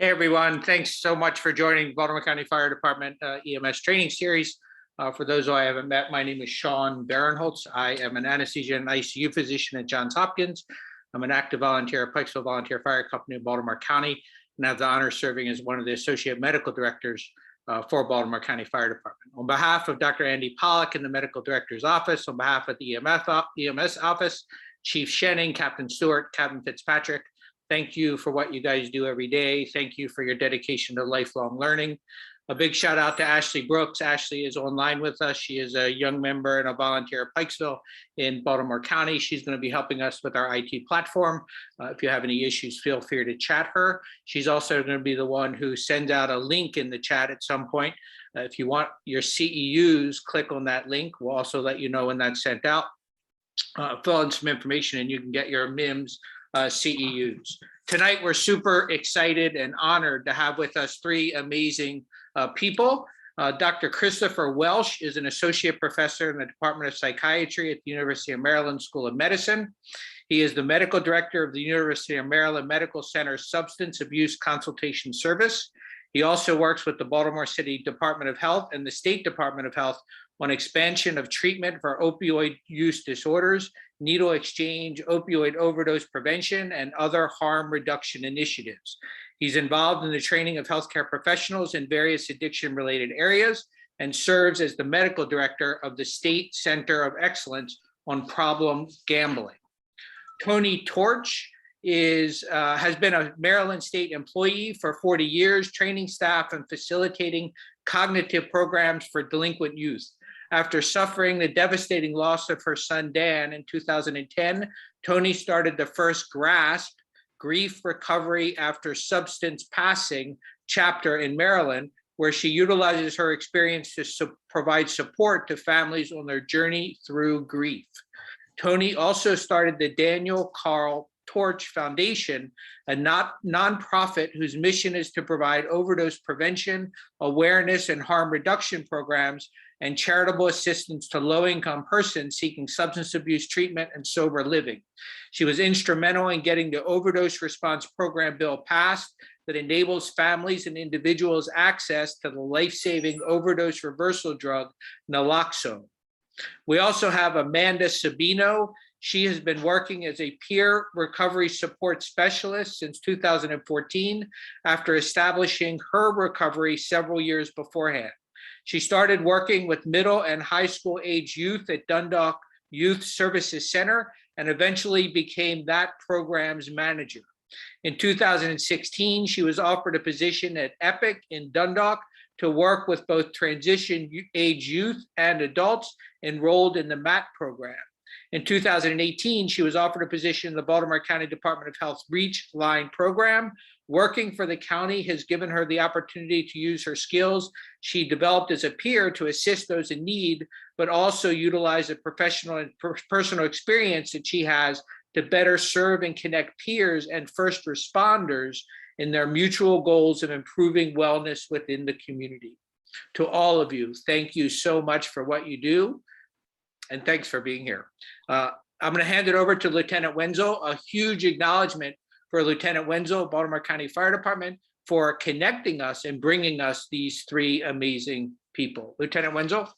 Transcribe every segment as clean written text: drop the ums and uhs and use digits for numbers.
Hey everyone, thanks so much for joining Baltimore County Fire Department EMS training series. For those who I haven't met, my name is Sean Barinholtz. I am an anesthesia and ICU physician at Johns Hopkins. I'm an active volunteer at Pikesville Volunteer Fire Company of Baltimore County, and I have the honor of serving as one of the associate medical directors for Baltimore County Fire Department. On behalf of Dr. Andy Pollack in the medical director's office, on behalf of the EMS office, Chief Shenning, Captain Stewart, Captain Fitzpatrick, thank you for what you guys do every day. Thank you for your dedication to lifelong learning. A big shout out to Ashley Brooks. Ashley is online with us. She is a young member and a volunteer at Pikesville in Baltimore County. She's going to be helping us with our IT platform. If you have any issues, feel free to chat her. She's also going to be the one who sends out a link in the chat at some point. If you want your CEUs, click on that link. We'll also let you know when that's sent out. Fill in some information and you can get your MIMS CEUs. Tonight, we're super excited and honored to have with us three amazing people. Dr. Christopher Welsh is an associate professor in the Department of Psychiatry at the University of Maryland School of Medicine. He is the medical director of the University of Maryland Medical Center's Substance Abuse Consultation Service. He also works with the Baltimore City Department of Health and the State Department of Health on expansion of treatment for opioid use disorders, needle exchange, opioid overdose prevention, and other harm reduction initiatives. He's involved in the training of healthcare professionals in various addiction-related areas and serves as the medical director of the State Center of Excellence on Problem Gambling. Toni Torsch has been a Maryland State employee for 40 years, training staff and facilitating cognitive programs for delinquent youth. After suffering the devastating loss of her son, Dan, in 2010, Toni started the first GRASP, Grief Recovery After Substance Passing chapter in Maryland, where she utilizes her experience to provide support to families on their journey through grief. Toni also started the Daniel Carl Torsch Foundation, a nonprofit whose mission is to provide overdose prevention, awareness, and harm reduction programs and charitable assistance to low-income persons seeking substance abuse treatment and sober living. She was instrumental in getting the Overdose Response Program bill passed that enables families and individuals access to the life-saving overdose reversal drug, Naloxone. We also have Amanda Sabino. She has been working as a peer recovery support specialist since 2014 after establishing her recovery several years beforehand. She started working with middle and high school age youth at Dundalk Youth Services Center and eventually became that program's manager. In 2016, she was offered a position at Epic in Dundalk to work with both transition age youth and adults enrolled in the MAT program. In 2018, she was offered a position in the Baltimore County Department of Health Reach Line program. Working for the county has given her the opportunity to use her skills she developed as a peer to assist those in need, but also utilize the professional and personal experience that she has to better serve and connect peers and first responders in their mutual goals of improving wellness within the community. To all of you, thank you so much for what you do, and thanks for being here. I'm going to hand it over to Lieutenant Wenzel. A huge acknowledgement for Lieutenant Wenzel, Baltimore County Fire Department, for connecting us and bringing us these three amazing people. Lieutenant Wenzel.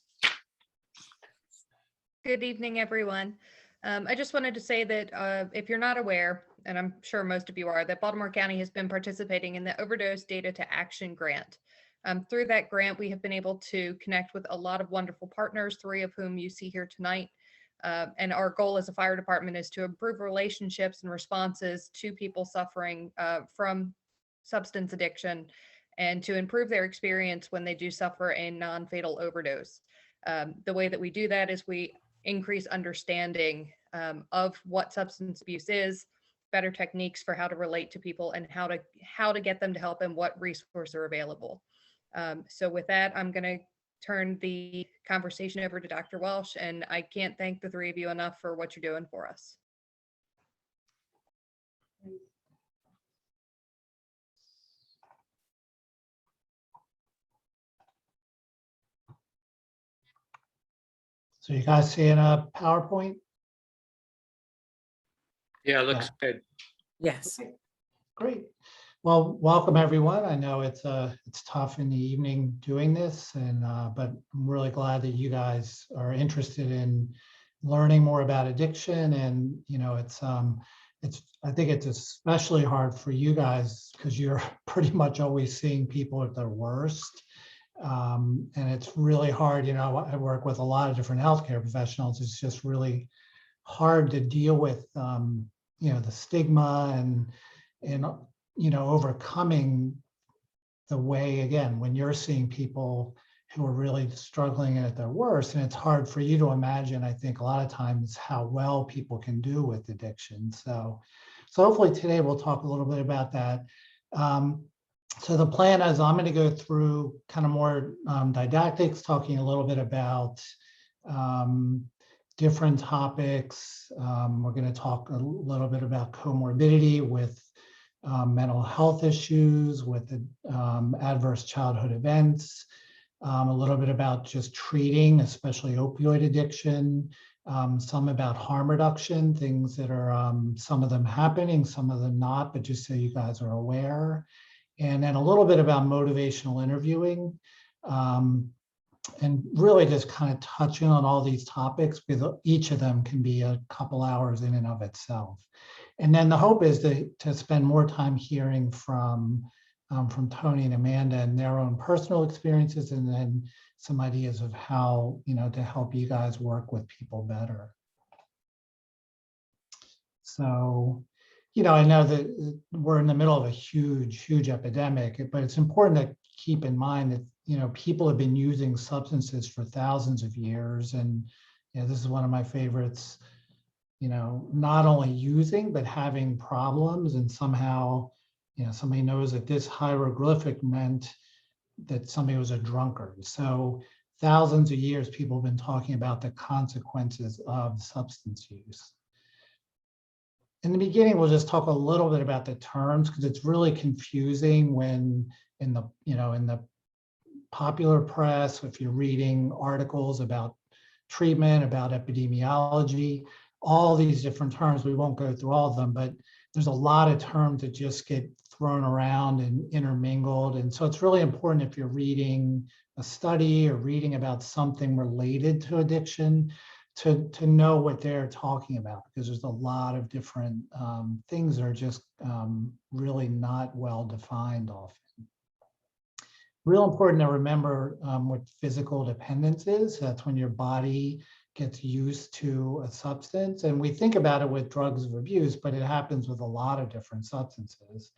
Good evening, everyone. I just wanted to say that if you're not aware, and I'm sure most of you are, that Baltimore County has been participating in the Overdose Data to Action Grant. Through that grant, we have been able to connect with a lot of wonderful partners, three of whom you see here tonight. And our goal as a fire department is to improve relationships and responses to people suffering from substance addiction and to improve their experience when they do suffer a non-fatal overdose. The way that we do that is we increase understanding of what substance abuse is, better techniques for how to relate to people, and how to get them to help and what resources are available. So with that, I'm going to turn the conversation over to Dr. Welsh, and I can't thank the three of you enough for what you're doing for us. So you guys seeing a PowerPoint? Yeah, it looks good. Yes. Okay, great. Well, welcome everyone. I know it's tough in the evening doing this, and but I'm really glad that you guys are interested in learning more about addiction. And it's I think it's especially hard for you guys because you're pretty much always seeing people at their worst. And it's really hard. I work with a lot of different healthcare professionals. It's just really hard to deal with the stigma and overcoming the way, again, when you're seeing people who are really struggling at their worst. And it's hard for you to imagine, I think, a lot of times how well people can do with addiction. So hopefully today we'll talk a little bit about that. So the plan is I'm going to go through kind of more didactics, talking a little bit about different topics. We're going to talk a little bit about comorbidity with mental health issues, with adverse childhood events, a little bit about just treating, especially opioid addiction, some about harm reduction, things that are some of them happening, some of them not, but just so you guys are aware. And then a little bit about motivational interviewing, and really just kind of touching on all these topics, because each of them can be a couple hours in and of itself. And then the hope is to spend more time hearing from Toni and Amanda and their own personal experiences, and then some ideas of how, to help you guys work with people better. So, I know that we're in the middle of a huge epidemic, but it's important to keep in mind that, people have been using substances for thousands of years. And, this is one of my favorites, not only using, but having problems. And somehow, somebody knows that this hieroglyphic meant that somebody was a drunkard. So thousands of years, people have been talking about the consequences of substance use. In the beginning, we'll just talk a little bit about the terms, because it's really confusing when in the popular press, if you're reading articles about treatment, about epidemiology, all these different terms. We won't go through all of them, but there's a lot of terms that just get thrown around and intermingled. And so it's really important, if you're reading a study or reading about something related to addiction, to know what they're talking about, because there's a lot of different things that are just really not well defined often. Real important to remember what physical dependence is. That's when your body gets used to a substance. And we think about it with drugs of abuse, but it happens with a lot of different substances.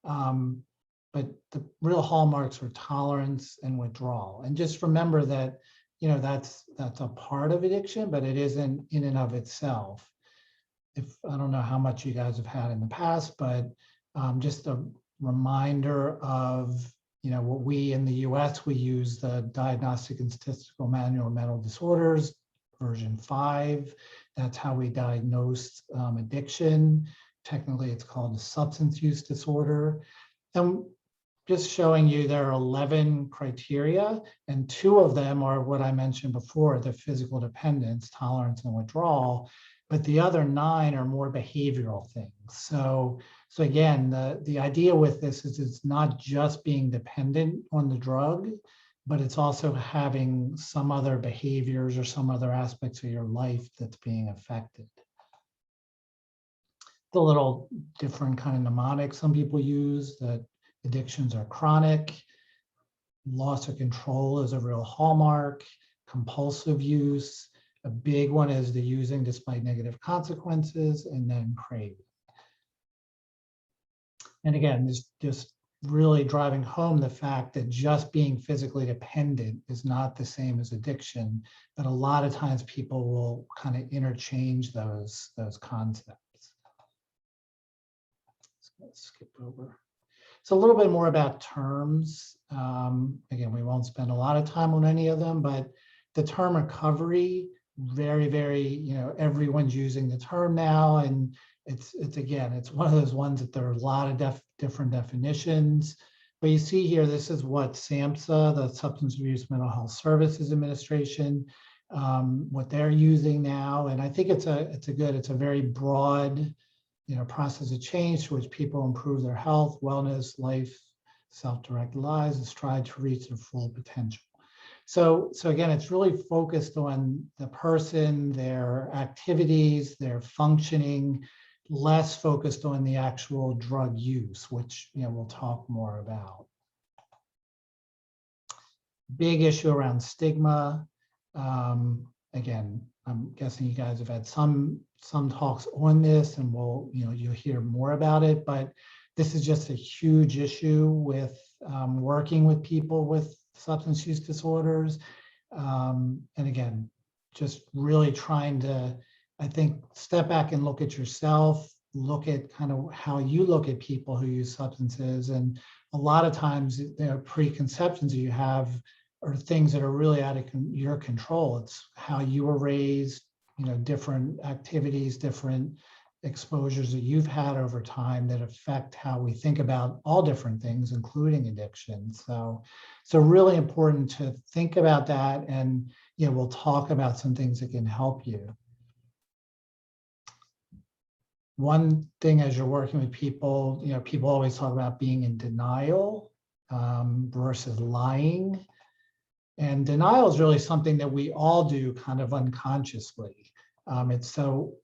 But the real hallmarks are tolerance and withdrawal. And just remember that, that's a part of addiction, but it isn't in and of itself. I don't know how much you guys have had in the past, but just a reminder of, what we in the US, we use the Diagnostic and Statistical Manual of Mental Disorders, version 5. That's how we diagnose addiction. Technically, it's called a substance use disorder. And just showing you there are 11 criteria, and 2 of them are what I mentioned before, the physical dependence, tolerance, and withdrawal. But the other 9 are more behavioral things. So again, the idea with this is it's not just being dependent on the drug, but it's also having some other behaviors or some other aspects of your life that's being affected. The little different kind of mnemonics some people use, that addictions are chronic, loss of control is a real hallmark, compulsive use, a big one is the using despite negative consequences, and then craving. And again, just really driving home the fact that just being physically dependent is not the same as addiction, but a lot of times people will kind of interchange those concepts. So let's skip over. So a little bit more about terms. Again, we won't spend a lot of time on any of them, but the term recovery, very, everyone's using the term now, and it's one of those ones that there are a lot of different definitions. But you see here, this is what SAMHSA, the Substance Abuse Mental Health Services Administration, what they're using now, and I think it's a very broad process of change to which people improve their health, wellness, life, self-directed lives, and strive to reach their full potential. So again, it's really focused on the person, their activities, their functioning, less focused on the actual drug use, which we'll talk more about. Big issue around stigma. Again, I'm guessing you guys have had some talks on this, and you'll hear more about it. But this is just a huge issue with working with people with substance use disorders. And again, just really trying to, I think, step back and look at yourself, look at kind of how you look at people who use substances. And a lot of times there are preconceptions that you have are things that are really out of your control. It's how you were raised, different activities, different exposures that you've had over time that affect how we think about all different things, including addiction. So really important to think about that, and we'll talk about some things that can help you. One thing as you're working with people, people always talk about being in denial versus lying. And denial is really something that we all do kind of unconsciously. It's so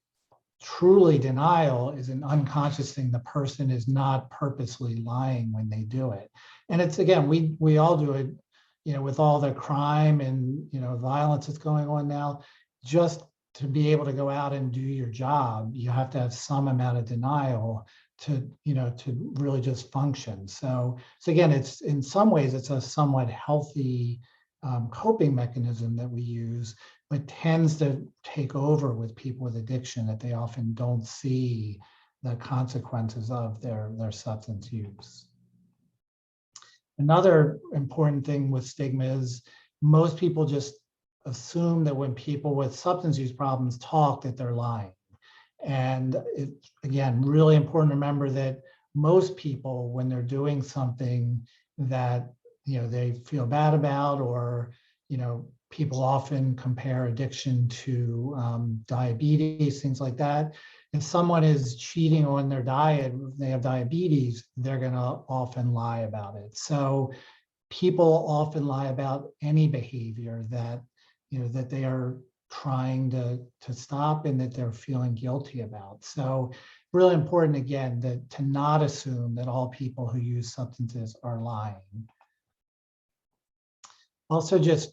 truly denial is an unconscious thing. The person is not purposely lying when they do it. And it's, again, we all do it, with all the crime and, violence that's going on now. Just to be able to go out and do your job, you have to have some amount of denial to really just function. So again, it's in some ways, it's a somewhat healthy coping mechanism that we use, but tends to take over with people with addiction, that they often don't see the consequences of their substance use. Another important thing with stigma is most people just assume that when people with substance use problems talk, that they're lying. And it's, again, really important to remember that most people, when they're doing something that they feel bad about, or people often compare addiction to diabetes, things like that. If someone is cheating on their diet, they have diabetes, they're going to often lie about it. So people often lie about any behavior that that they are trying to stop and that they're feeling guilty about. So really important, again, that to not assume that all people who use substances are lying. Also, just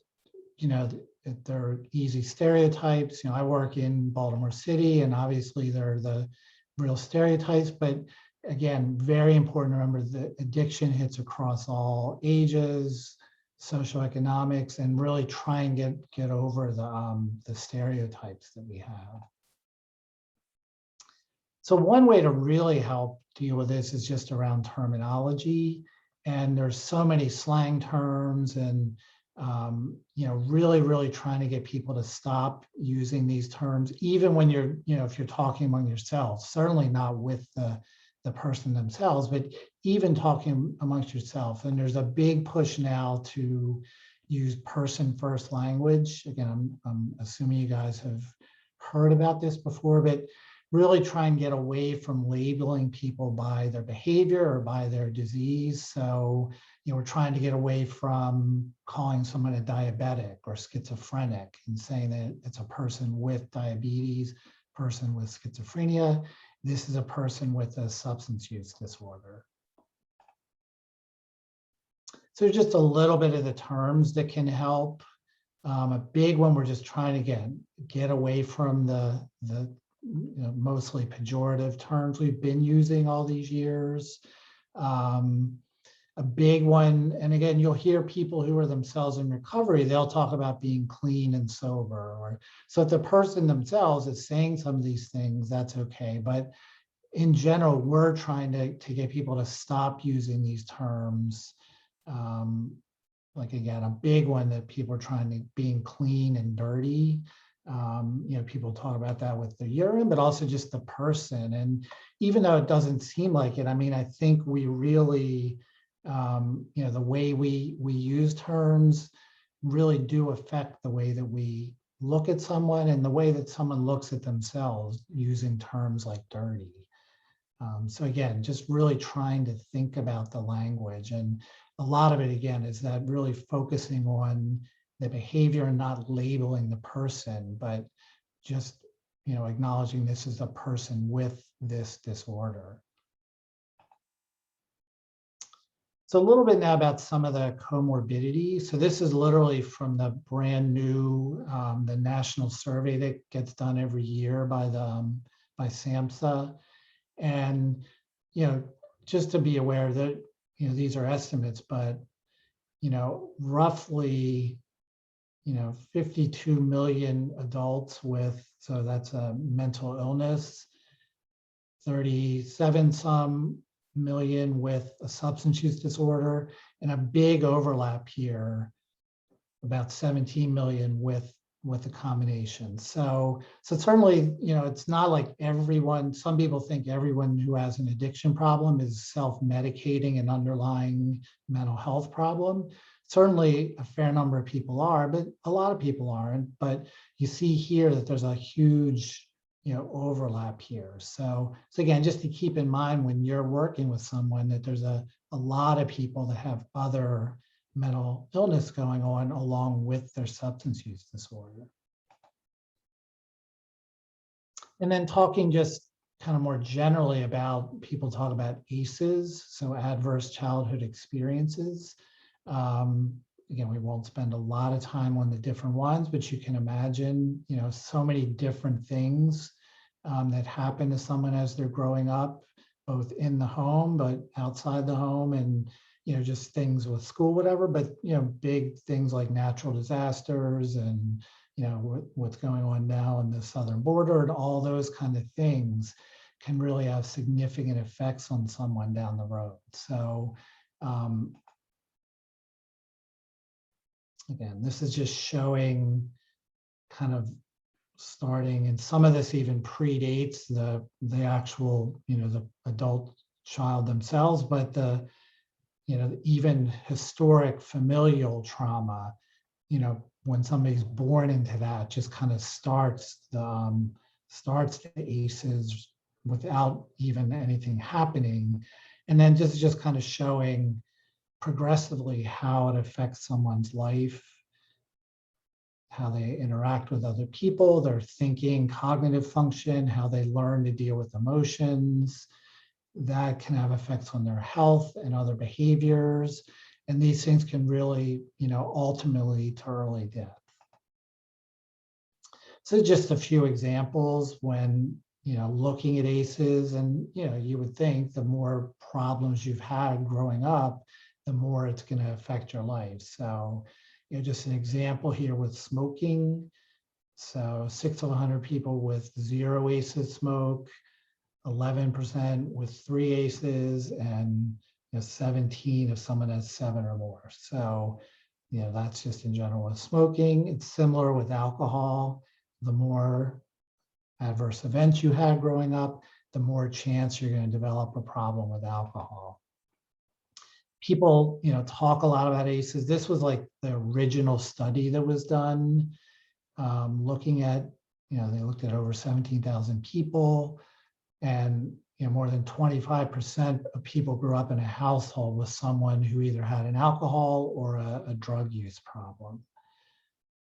there are easy stereotypes. I work in Baltimore City, and obviously there are the real stereotypes, but again, very important to remember that addiction hits across all ages, socioeconomics, and really try and get over the stereotypes that we have. So one way to really help deal with this is just around terminology, and there's so many slang terms, and really trying to get people to stop using these terms, even when you're, if you're talking among yourselves, certainly not with the person themselves, but even talking amongst yourself. And there's a big push now to use person first language. Again, I'm assuming you guys have heard about this before, but really try and get away from labeling people by their behavior or by their disease. So, we're trying to get away from calling someone a diabetic or schizophrenic and saying that it's a person with diabetes, person with schizophrenia. This is a person with a substance use disorder. So just a little bit of the terms that can help. A big one, we're just trying to get away from the mostly pejorative terms we've been using all these years. A big one, and again, you'll hear people who are themselves in recovery, they'll talk about being clean and sober. So if the person themselves is saying some of these things, that's okay. But in general, we're trying to get people to stop using these terms. Like, again, a big one that people are trying to being clean and dirty. People talk about that with the urine, but also just the person. And even though it doesn't seem like it, I think we really, the way we use terms really do affect the way that we look at someone and the way that someone looks at themselves using terms like dirty. So again, just really trying to think about the language, and a lot of it again is that really focusing on the behavior and not labeling the person, but just acknowledging this is a person with this disorder. So a little bit now about some of the comorbidity. So this is literally from the brand new, the national survey that gets done every year by SAMHSA. And, just to be aware that, these are estimates, but, roughly, 52 million adults with, so that's a mental illness, 37 some million with a substance use disorder, and a big overlap here, about 17 million with a combination. So certainly, it's not like everyone, some people think everyone who has an addiction problem is self-medicating an underlying mental health problem. Certainly a fair number of people are, but a lot of people aren't. But you see here that there's a huge overlap here. So again, just to keep in mind when you're working with someone that there's a lot of people that have other mental illness going on along with their substance use disorder. And then talking just kind of more generally about, people talk about ACEs, so adverse childhood experiences. Again, we won't spend a lot of time on the different ones, but you can imagine, so many different things that happen to someone as they're growing up, both in the home, but outside the home, and, just things with school, whatever, but, big things like natural disasters and, what's going on now in the southern border and all those kind of things can really have significant effects on someone down the road. So, again, this is just showing kind of starting, and some of this even predates the actual, the adult child themselves, but the, even historic familial trauma, when somebody's born into that, just kind of starts the ACEs without even anything happening. And then just kind of showing progressively how it affects someone's life, how they interact with other people, their thinking, cognitive function, how they learn to deal with emotions. That can have effects on their health and other behaviors. And these things can really, ultimately lead to early death. So just a few examples when, looking at ACEs, and, you would think the more problems you've had growing up, the more it's going to affect your life. So, just an example here with smoking. So 6 of 100 people with 0 ACEs smoke, 11% with 3 ACEs, and 17 if someone has 7 or more. So, that's just in general with smoking. It's similar with alcohol. The more adverse events you had growing up, the more chance you're going to develop a problem with alcohol. People, talk a lot about ACEs. This was like the original study that was done, looking at, they looked at over 17,000 people, and more than 25% of people grew up in a household with someone who either had an alcohol or a drug use problem.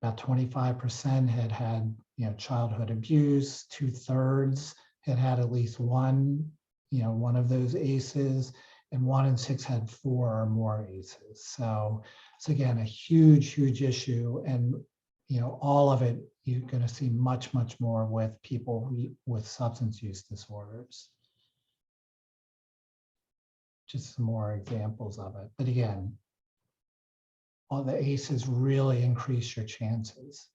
About 25% had childhood abuse. 2/3 had at least one of those ACEs, and 1 in 6 had 4 or more ACEs. So again, a huge issue, and all of it you're going to see much more with people with substance use disorders. Just some more examples of it. But again, all the ACEs really increase your chances.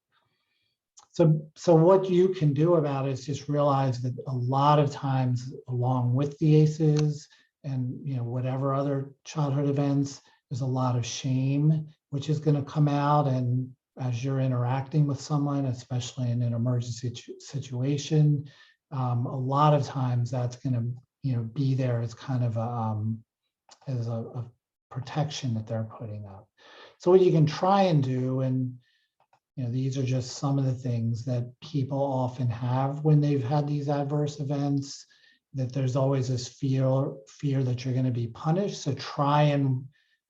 So what you can do about it is just realize that a lot of times, along with the ACEs and whatever other childhood events, there's a lot of shame, which is going to come out. And as you're interacting with someone, especially in an emergency situation, a lot of times that's going to be there as kind of a protection that they're putting up. So what you can try and do, and these are just some of the things that people often have when they've had these adverse events, that there's always this fear that you're going to be punished. So try and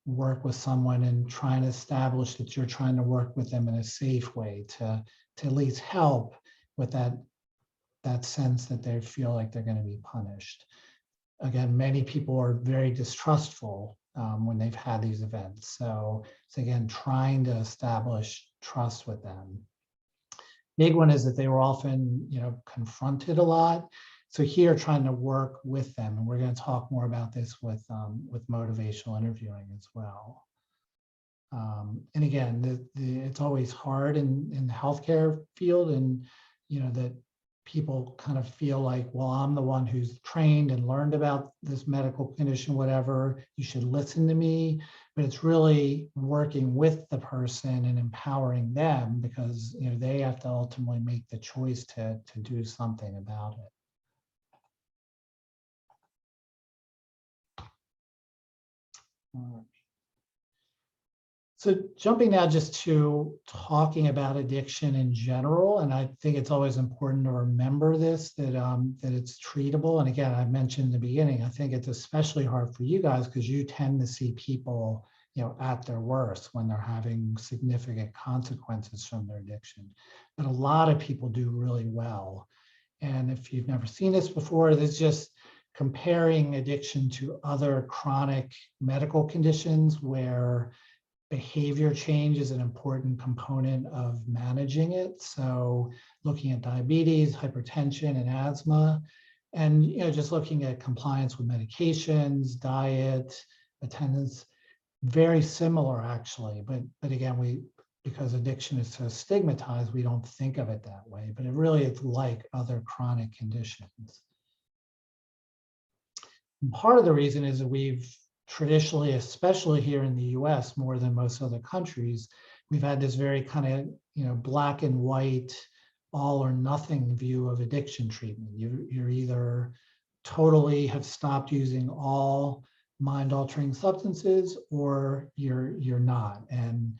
work with someone and try and establish that you're trying to work with them in a safe way to at least help with that sense that they feel like they're going to be punished. Again, many people are very distrustful when they've had these events. So it's again, trying to establish trust with them. Big one is that they were often, confronted a lot. So here, trying to work with them, and we're going to talk more about this with motivational interviewing as well. And again, it's always hard in the healthcare field, and that people kind of feel like, well, I'm the one who's trained and learned about this medical condition, whatever, you should listen to me. But it's really working with the person and empowering them, because they have to ultimately make the choice to do something about it. So jumping now just to talking about addiction in general, and I think it's always important to remember this, that it's treatable. And again, I mentioned in the beginning, I think it's especially hard for you guys because you tend to see people, at their worst when they're having significant consequences from their addiction. But a lot of people do really well. And if you've never seen this before, it's just comparing addiction to other chronic medical conditions where behavior change is an important component of managing it. So looking at diabetes, hypertension, and asthma, and just looking at compliance with medications, diet, attendance, very similar actually. But again, because addiction is so stigmatized, we don't think of it that way, but it really is like other chronic conditions. And part of the reason is that we've traditionally, especially here in the US, more than most other countries, we've had this very kind of, black and white, all or nothing view of addiction treatment. You're either totally have stopped using all mind-altering substances, or you're not. And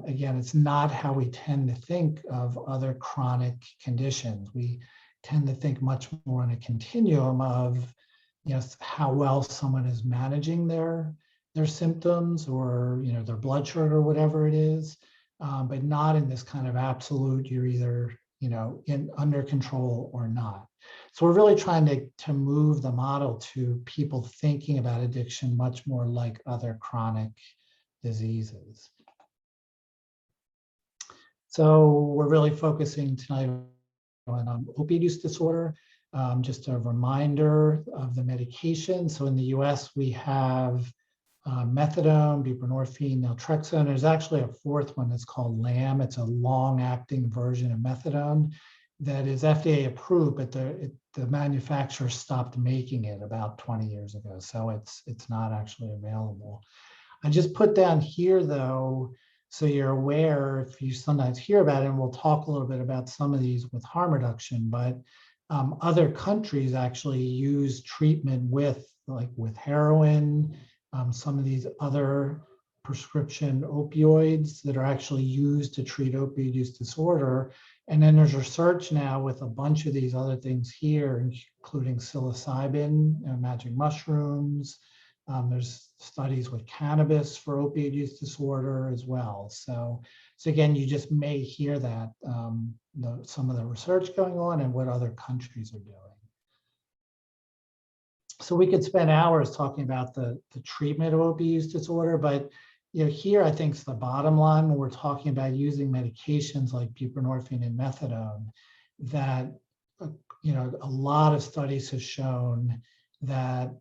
again, it's not how we tend to think of other chronic conditions. We tend to think much more on a continuum of how well someone is managing their symptoms, or their blood sugar or whatever it is, but not in this kind of absolute, you're either under control or not. So we're really trying to move the model to people thinking about addiction much more like other chronic diseases. So we're really focusing tonight on opioid use disorder. Just a reminder of the medication. So in the US, we have methadone, buprenorphine, naltrexone. There's actually a fourth one that's called LAM. It's a long-acting version of methadone that is FDA approved, but the manufacturer stopped making it about 20 years ago. So it's not actually available. I just put down here though, so you're aware, if you sometimes hear about it, and we'll talk a little bit about some of these with harm reduction, but other countries actually use treatment with heroin, some of these other prescription opioids that are actually used to treat opioid use disorder. And then there's research now with a bunch of these other things here, including psilocybin, magic mushrooms. There's studies with cannabis for opioid use disorder as well. So again, you just may hear that some of the research going on and what other countries are doing. So we could spend hours talking about the treatment of opioid use disorder, but here I think is the bottom line when we're talking about using medications like buprenorphine and methadone, that a lot of studies have shown that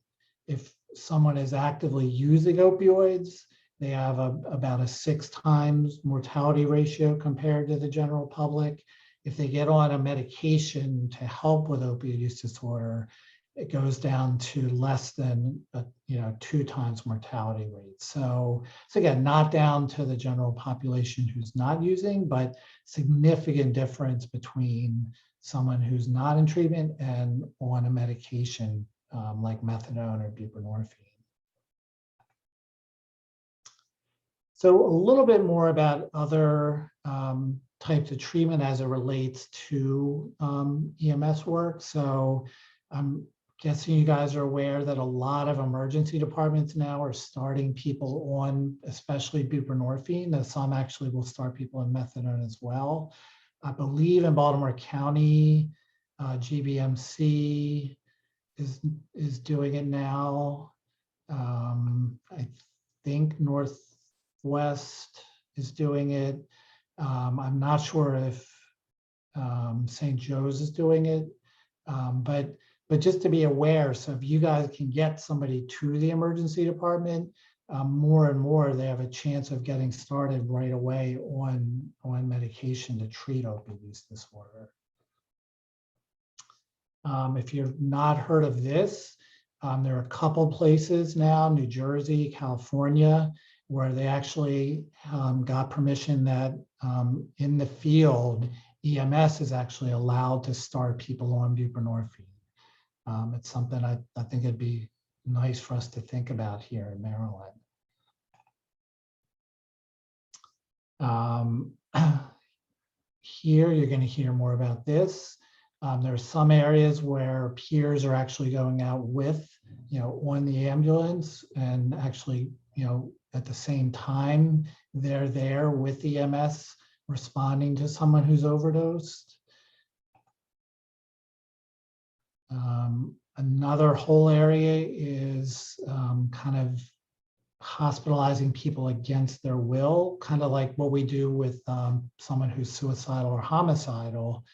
if someone is actively using opioids, they have about a 6 times mortality ratio compared to the general public. If they get on a medication to help with opioid use disorder, it goes down to less than 2 times mortality rate. So again, not down to the general population who's not using, but significant difference between someone who's not in treatment and on a medication like methadone or buprenorphine. So a little bit more about other types of treatment as it relates to EMS work. So I'm guessing you guys are aware that a lot of emergency departments now are starting people on, especially buprenorphine, though some actually will start people on methadone as well. I believe in Baltimore County, GBMC is doing it now. I think Northwest is doing it. I'm not sure if St. Joe's is doing it, but just to be aware, so if you guys can get somebody to the emergency department, more and more they have a chance of getting started right away on medication to treat opioid use disorder. If you've not heard of this, there are a couple places now, New Jersey, California, where they actually got permission that in the field, EMS is actually allowed to start people on buprenorphine. It's something I think it'd be nice for us to think about here in Maryland. Here, you're going to hear more about this. There are some areas where peers are actually going out with, on the ambulance and actually, at the same time, they're there with EMS responding to someone who's overdosed. Another whole area is kind of hospitalizing people against their will, kind of like what we do with someone who's suicidal or homicidal,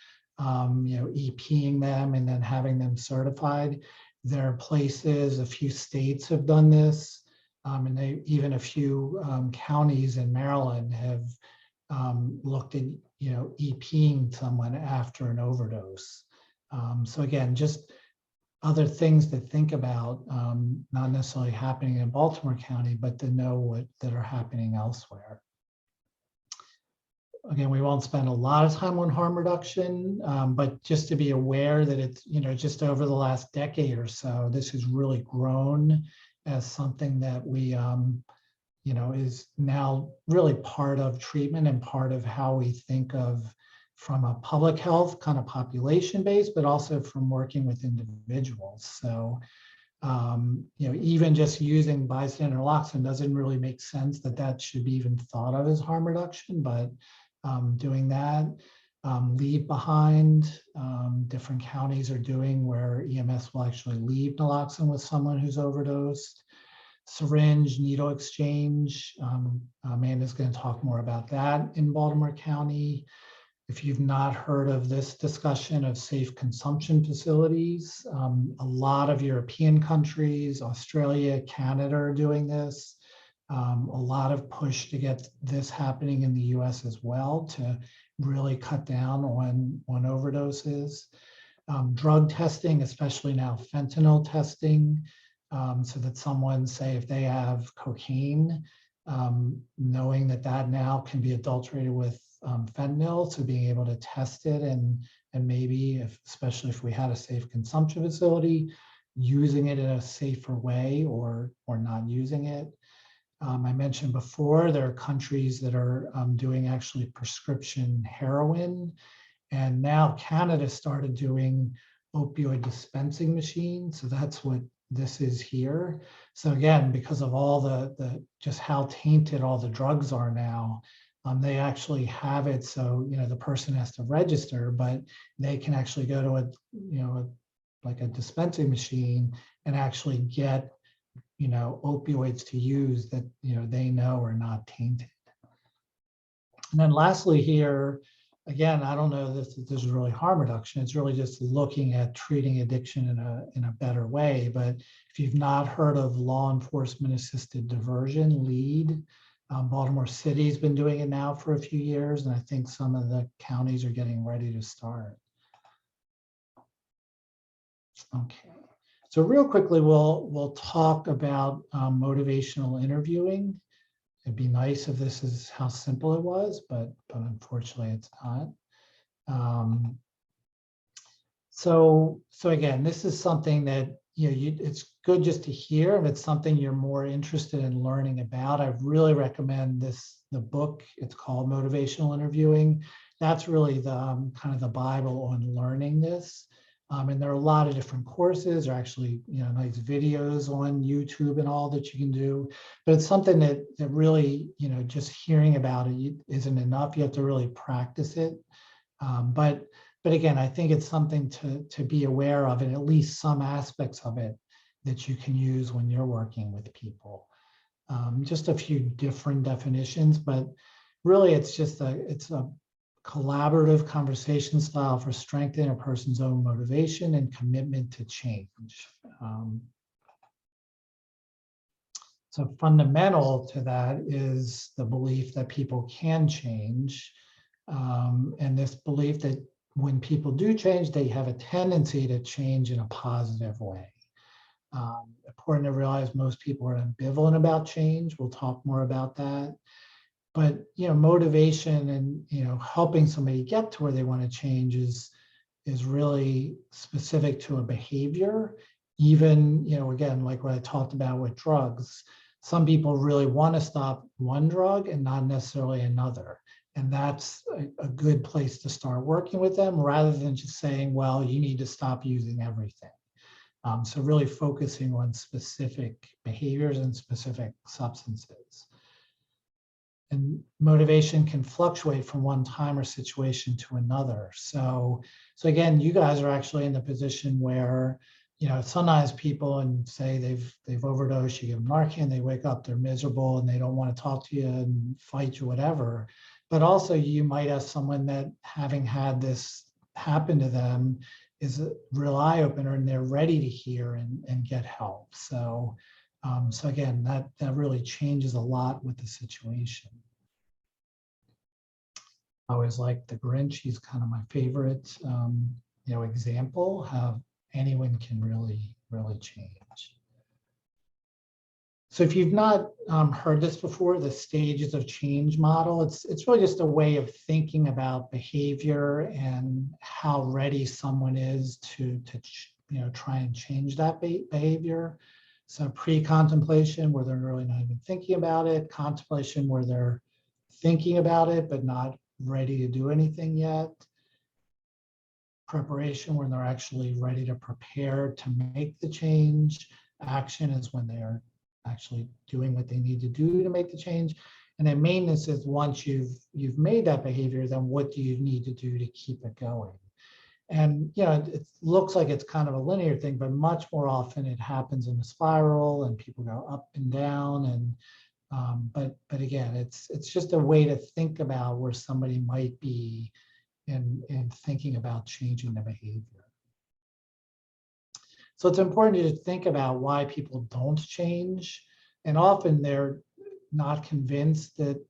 EPing them and then having them certified. There are places, a few states have done this, and even a few counties in Maryland have looked at, EPing someone after an overdose. So again, just other things to think about, not necessarily happening in Baltimore County, but to know that are happening elsewhere. Again, we won't spend a lot of time on harm reduction, but just to be aware that it's, just over the last decade or so, this has really grown as something that we, is now really part of treatment and part of how we think of from a public health kind of population base, but also from working with individuals. So, even just using bystander naloxone doesn't really make sense that should be even thought of as harm reduction, but doing that, leave behind, different counties are doing where EMS will actually leave naloxone with someone who's overdosed. Syringe, needle exchange, Amanda's going to talk more about that in Baltimore County. If you've not heard of this discussion of safe consumption facilities, a lot of European countries, Australia, Canada are doing this. A lot of push to get this happening in the US as well to really cut down on overdoses. Drug testing, especially now fentanyl testing, so that someone, say if they have cocaine, knowing that now can be adulterated with fentanyl, so being able to test it and maybe, especially if we had a safe consumption facility, using it in a safer way or not using it. I mentioned before, there are countries that are doing actually prescription heroin, and now Canada started doing opioid dispensing machines. So that's what this is here. So again, because of all the just how tainted all the drugs are now, they actually have it. So, the person has to register, but they can actually go to like a dispensing machine and actually get, opioids to use that, they know are not tainted. And then lastly here, again, I don't know that there's really harm reduction. It's really just looking at treating addiction in a better way. But if you've not heard of law enforcement assisted diversion, LEAD, Baltimore City's been doing it now for a few years, and I think some of the counties are getting ready to start. Okay, so real quickly, we'll talk about motivational interviewing. It'd be nice if this is how simple it was, but unfortunately it's not. So again, this is something that it's good just to hear. If it's something you're more interested in learning about, I really recommend the book. It's called Motivational Interviewing. That's really the kind of the Bible on learning this. And there are a lot of different courses, or actually, nice videos on YouTube and all that you can do. But it's something that really, just hearing about it isn't enough. You have to really practice it. But again, I think it's something to be aware of, and at least some aspects of it that you can use when you're working with people. Just a few different definitions, but really it's a collaborative conversation style for strengthening a person's own motivation and commitment to change. So fundamental to that is the belief that people can change, and this belief that when people do change, they have a tendency to change in a positive way. Important to realize most people are ambivalent about change. We'll talk more about that. But motivation and helping somebody get to where they want to change is really specific to a behavior. Even again, like what I talked about with drugs, some people really want to stop one drug and not necessarily another. And that's a good place to start working with them, rather than just saying, well, you need to stop using everything. So really focusing on specific behaviors and specific substances. And motivation can fluctuate from one time or situation to another. So again, you guys are actually in the position where, sometimes people, and say they've overdosed, you give them Narcan, they wake up, they're miserable, and they don't want to talk to you and fight you, whatever. But also you might have someone that, having had this happen to them, is a real eye opener, and they're ready to hear and get help. So again, that really changes a lot with the situation. I always like the Grinch. He's kind of my favorite, example how anyone can really, really change. So if you've not heard this before, the stages of change model, it's really just a way of thinking about behavior and how ready someone is to try and change that behavior. So pre-contemplation, where they're really not even thinking about it. Contemplation, where they're thinking about it but not ready to do anything yet. Preparation, when they're actually ready to prepare to make the change. Action is when they're actually doing what they need to do to make the change. And then maintenance is once you've made that behavior, then what do you need to do to keep it going? And it looks like it's kind of a linear thing, but much more often it happens in a spiral, and people go up and down. And but again, it's just a way to think about where somebody might be in thinking about changing the behavior. So it's important to think about why people don't change. And often they're not convinced that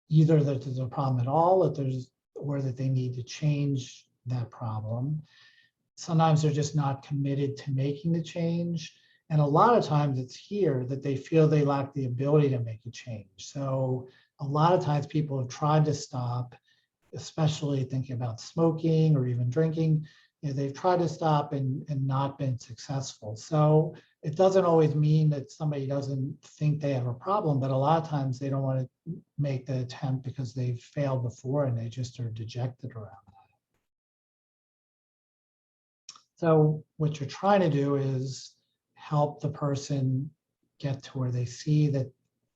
either that there's a problem at all, or that they need to change that problem. Sometimes they're just not committed to making the change. And a lot of times it's here that they feel they lack the ability to make a change. So a lot of times people have tried to stop, especially thinking about smoking or even drinking. They've tried to stop and not been successful. So it doesn't always mean that somebody doesn't think they have a problem, but a lot of times they don't want to make the attempt because they've failed before and they just are dejected around that. So what you're trying to do is help the person get to where they see that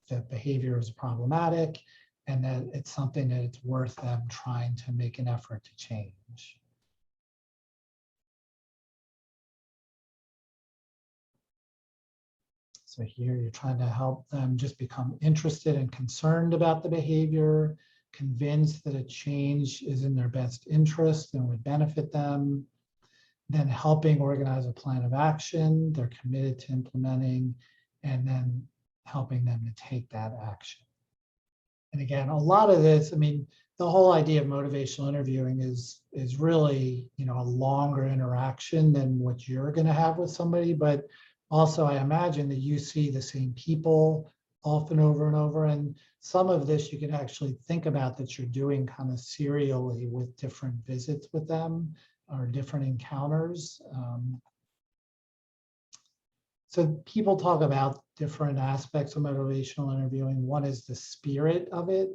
the behavior is problematic and that it's something that it's worth them trying to make an effort to change. So here you're trying to help them just become interested and concerned about the behavior, convinced that a change is in their best interest and would benefit them, then helping organize a plan of action they're committed to implementing, and then helping them to take that action. And again, a lot of this, the whole idea of motivational interviewing is really, a longer interaction than what you're going to have with somebody. But also, I imagine that you see the same people often over and over. And some of this you can actually think about that you're doing kind of serially with different visits with them or different encounters. So people talk about different aspects of motivational interviewing. One is the spirit of it.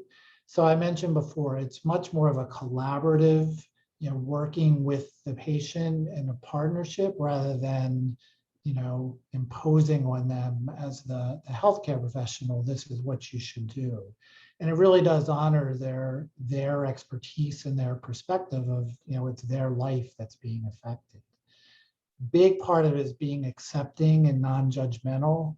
So I mentioned before, it's much more of a collaborative, working with the patient in a partnership rather than, imposing on them as the healthcare professional, this is what you should do. And it really does honor their expertise and their perspective of, it's their life that's being affected. Big part of it is being accepting and non-judgmental.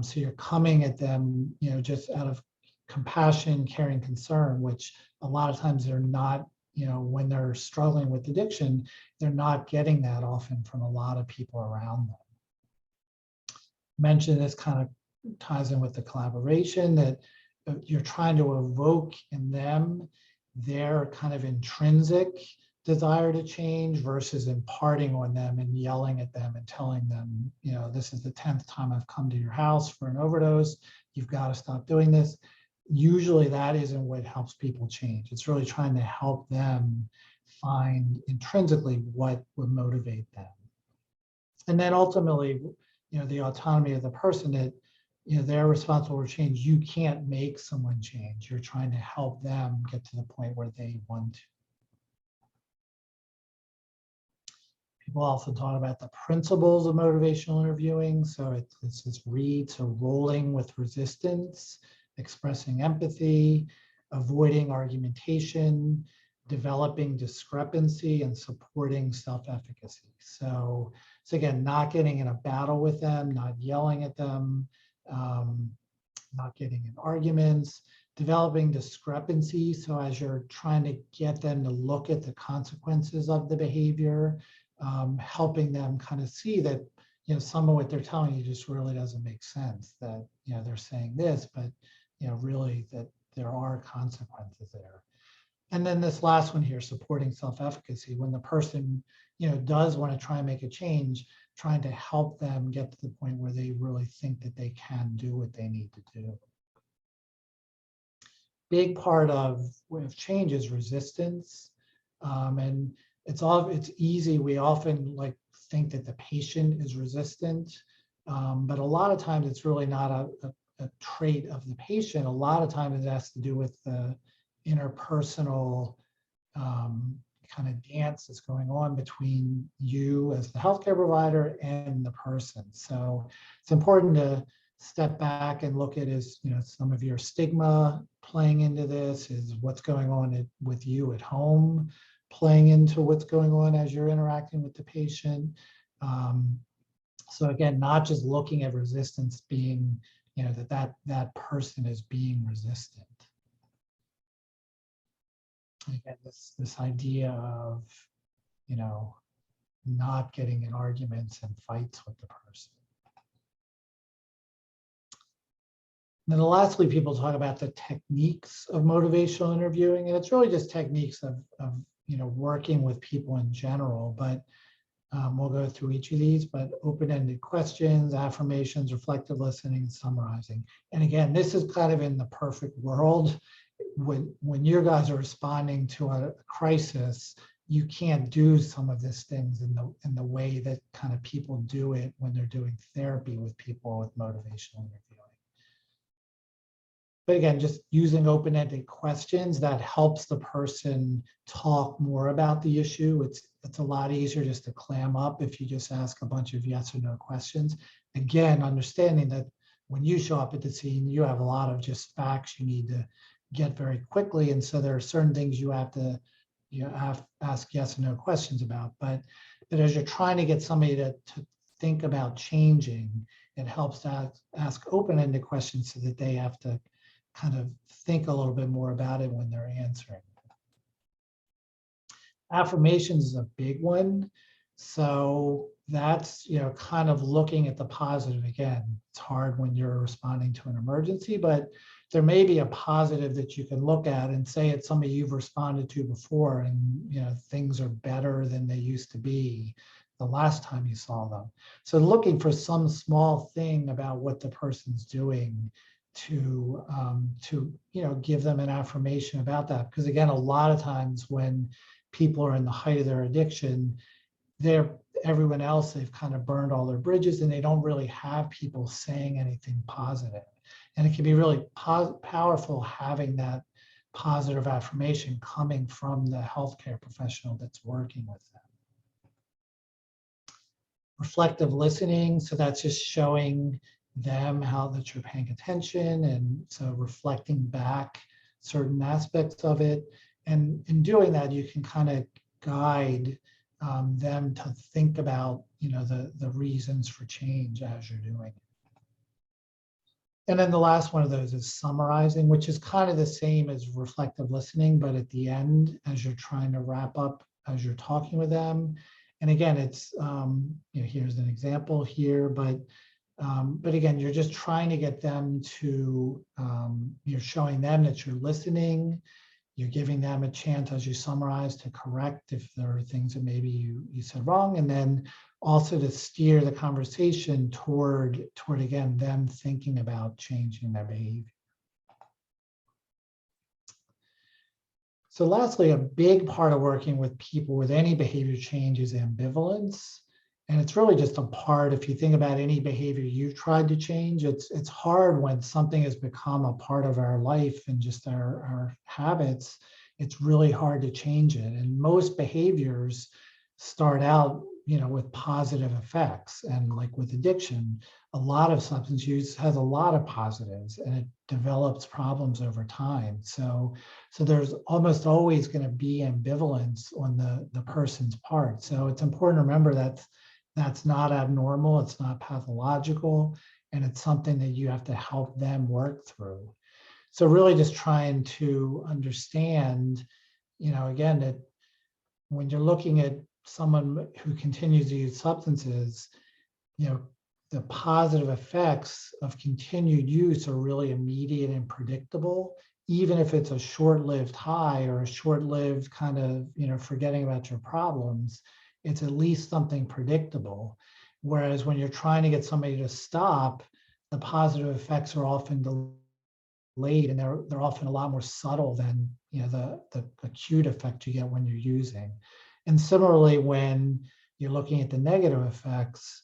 So you're coming at them, just out of compassion, caring, concern, which a lot of times they're not, when they're struggling with addiction, they're not getting that often from a lot of people around them. Mention this kind of ties in with the collaboration, that you're trying to evoke in them their kind of intrinsic desire to change versus imparting on them and yelling at them and telling them, this is the 10th time I've come to your house for an overdose. You've got to stop doing this. Usually that isn't what helps people change. It's really trying to help them find intrinsically what would motivate them. And then ultimately, the autonomy of the person, that they're responsible for change. You can't make someone change. You're trying to help them get to the point where they want to. People often talk about the principles of motivational interviewing. So it's this read, so rolling with resistance, expressing empathy, avoiding argumentation, developing discrepancy, and supporting self-efficacy. So again, not getting in a battle with them, not yelling at them, not getting in arguments, developing discrepancy. So as you're trying to get them to look at the consequences of the behavior, helping them kind of see that, some of what they're telling you just really doesn't make sense, that, they're saying this, but, really that there are consequences there. And then this last one here, supporting self-efficacy, when the person, does want to try and make a change, trying to help them get to the point where they really think that they can do what they need to do. Big part of change is resistance. And it's easy. We often think that the patient is resistant, but a lot of times it's really not a trait of the patient. A lot of times it has to do with the interpersonal kind of dance that's going on between you as the healthcare provider and the person. So it's important to step back and look at, some of your stigma playing into this, is what's going on with you at home playing into what's going on as you're interacting with the patient. So again, not just looking at resistance being, that person is being resistant. Again, this idea of, not getting in arguments and fights with the person. And then lastly, people talk about the techniques of motivational interviewing, and it's really just techniques of working with people in general, but we'll go through each of these, but open-ended questions, affirmations, reflective listening, and summarizing. And again, this is kind of in the perfect world. When you guys are responding to a crisis, you can't do some of these things in the way that kind of people do it when they're doing therapy with people with motivational interviewing. But again, just using open-ended questions, that helps the person talk more about the issue. It's a lot easier just to clam up if you just ask a bunch of yes or no questions. Again, understanding that when you show up at the scene, you have a lot of just facts you need to get very quickly. And so there are certain things you have to ask yes or no questions about. But as you're trying to get somebody to think about changing, it helps to ask open-ended questions so that they have to kind of think a little bit more about it when they're answering. Affirmations is a big one. So that's, kind of looking at the positive. Again, it's hard when you're responding to an emergency, but there may be a positive that you can look at and say it's somebody you've responded to before, and things are better than they used to be the last time you saw them. So looking for some small thing about what the person's doing to give them an affirmation about that. Because again, a lot of times when people are in the height of their addiction, everyone else, they've kind of burned all their bridges and they don't really have people saying anything positive. And it can be really powerful having that positive affirmation coming from the healthcare professional that's working with them. Reflective listening, so that's just showing them how that you're paying attention, and so reflecting back certain aspects of it. And in doing that, you can kind of guide them to think about, the reasons for change as you're doing it. And then the last one of those is summarizing, which is kind of the same as reflective listening, but at the end, as you're trying to wrap up, as you're talking with them. And again, it's, here's an example here, but again, you're just trying to get them to, you're showing them that you're listening. You're giving them a chance as you summarize to correct if there are things that maybe you said wrong, and then also to steer the conversation toward again, them thinking about changing their behavior. So lastly, a big part of working with people with any behavior change is ambivalence. And it's really just a part, if you think about any behavior you've tried to change, it's hard when something has become a part of our life and just our habits. It's really hard to change it. And most behaviors start out, with positive effects. And like with addiction, a lot of substance use has a lot of positives, and it develops problems over time. So there's almost always going to be ambivalence on the person's part. So it's important to remember that that's not abnormal, it's not pathological, and it's something that you have to help them work through. So really just trying to understand, again, that when you're looking at someone who continues to use substances, the positive effects of continued use are really immediate and predictable, even if it's a short-lived high or a short-lived kind of, forgetting about your problems. It's at least something predictable. Whereas when you're trying to get somebody to stop, the positive effects are often delayed, and they're often a lot more subtle than the acute effect you get when you're using. And similarly, when you're looking at the negative effects,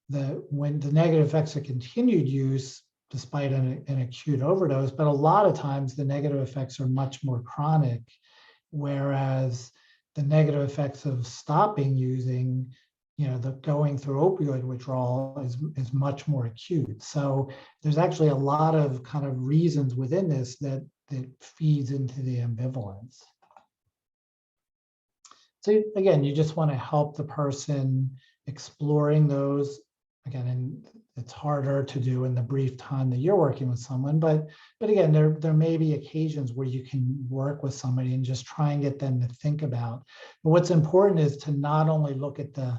when the negative effects of continued use, despite an acute overdose, but a lot of times the negative effects are much more chronic, whereas the negative effects of stopping using, the going through opioid withdrawal is much more acute. So there's actually a lot of kind of reasons within this that feeds into the ambivalence. So again, you just want to help the person exploring those. Again, and it's harder to do in the brief time that you're working with someone, but again, there may be occasions where you can work with somebody and just try and get them to think about. But what's important is to not only look at the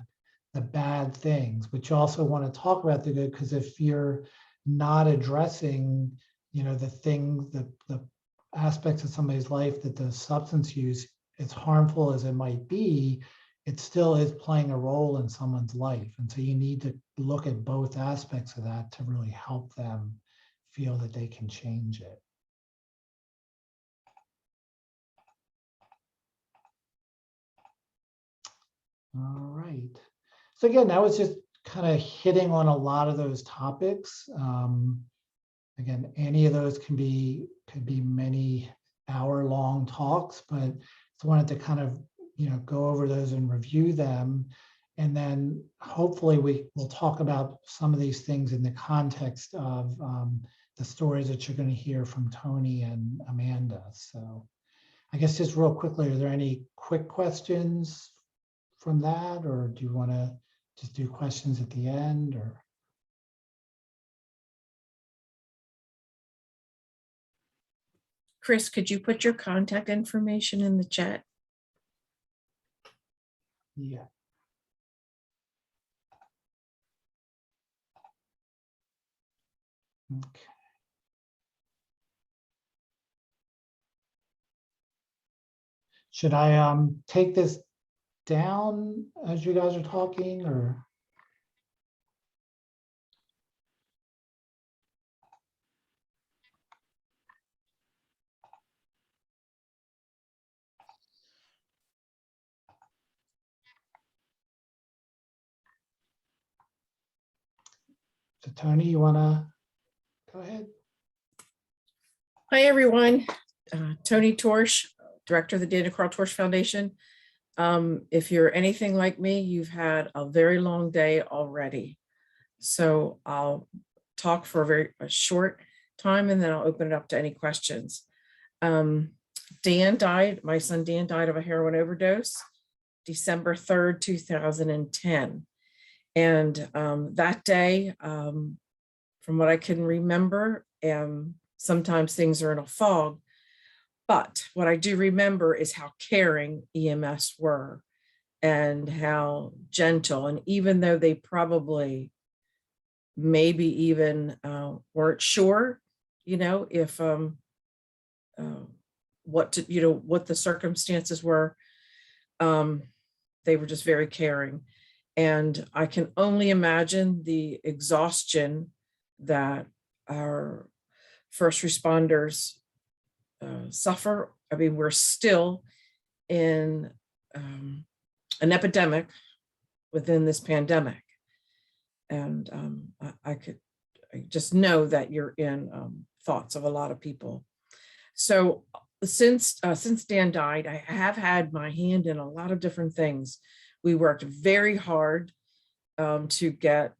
bad things, but you also want to talk about the good, because if you're not addressing, the aspects of somebody's life that the substance use, as harmful as it might be, it still is playing a role in someone's life. And so you need to look at both aspects of that to really help them feel that they can change it. All right. So again, that was just kind of hitting on a lot of those topics. Again, any of those could be many hour-long talks, but I wanted to kind of go over those and review them, and then hopefully we'll talk about some of these things in the context of the stories that you're going to hear from Toni and Amanda. So I guess just real quickly, are there any quick questions from that, or do you want to just do questions at the end? Or Chris, could you put your contact information in the chat? yeah. Okay. Should I take this down as you guys are talking, or? So Toni, you want to go ahead? Hi, everyone. Toni Torsch, director of the Daniel Carl Torsch Foundation. If you're anything like me, you've had a very long day already. So I'll talk for a short time and then I'll open it up to any questions. Dan died, my son Dan died of a heroin overdose, December 3rd, 2010. And that day, from what I can remember, sometimes things are in a fog, but what I do remember is how caring EMS were and how gentle. And even though they probably maybe even weren't sure, if what the circumstances were, they were just very caring. And I can only imagine the exhaustion that our first responders suffer. I mean, we're still in an epidemic within this pandemic. And I just know that you're in thoughts of a lot of people. So since Dan died, I have had my hand in a lot of different things. We worked very hard to get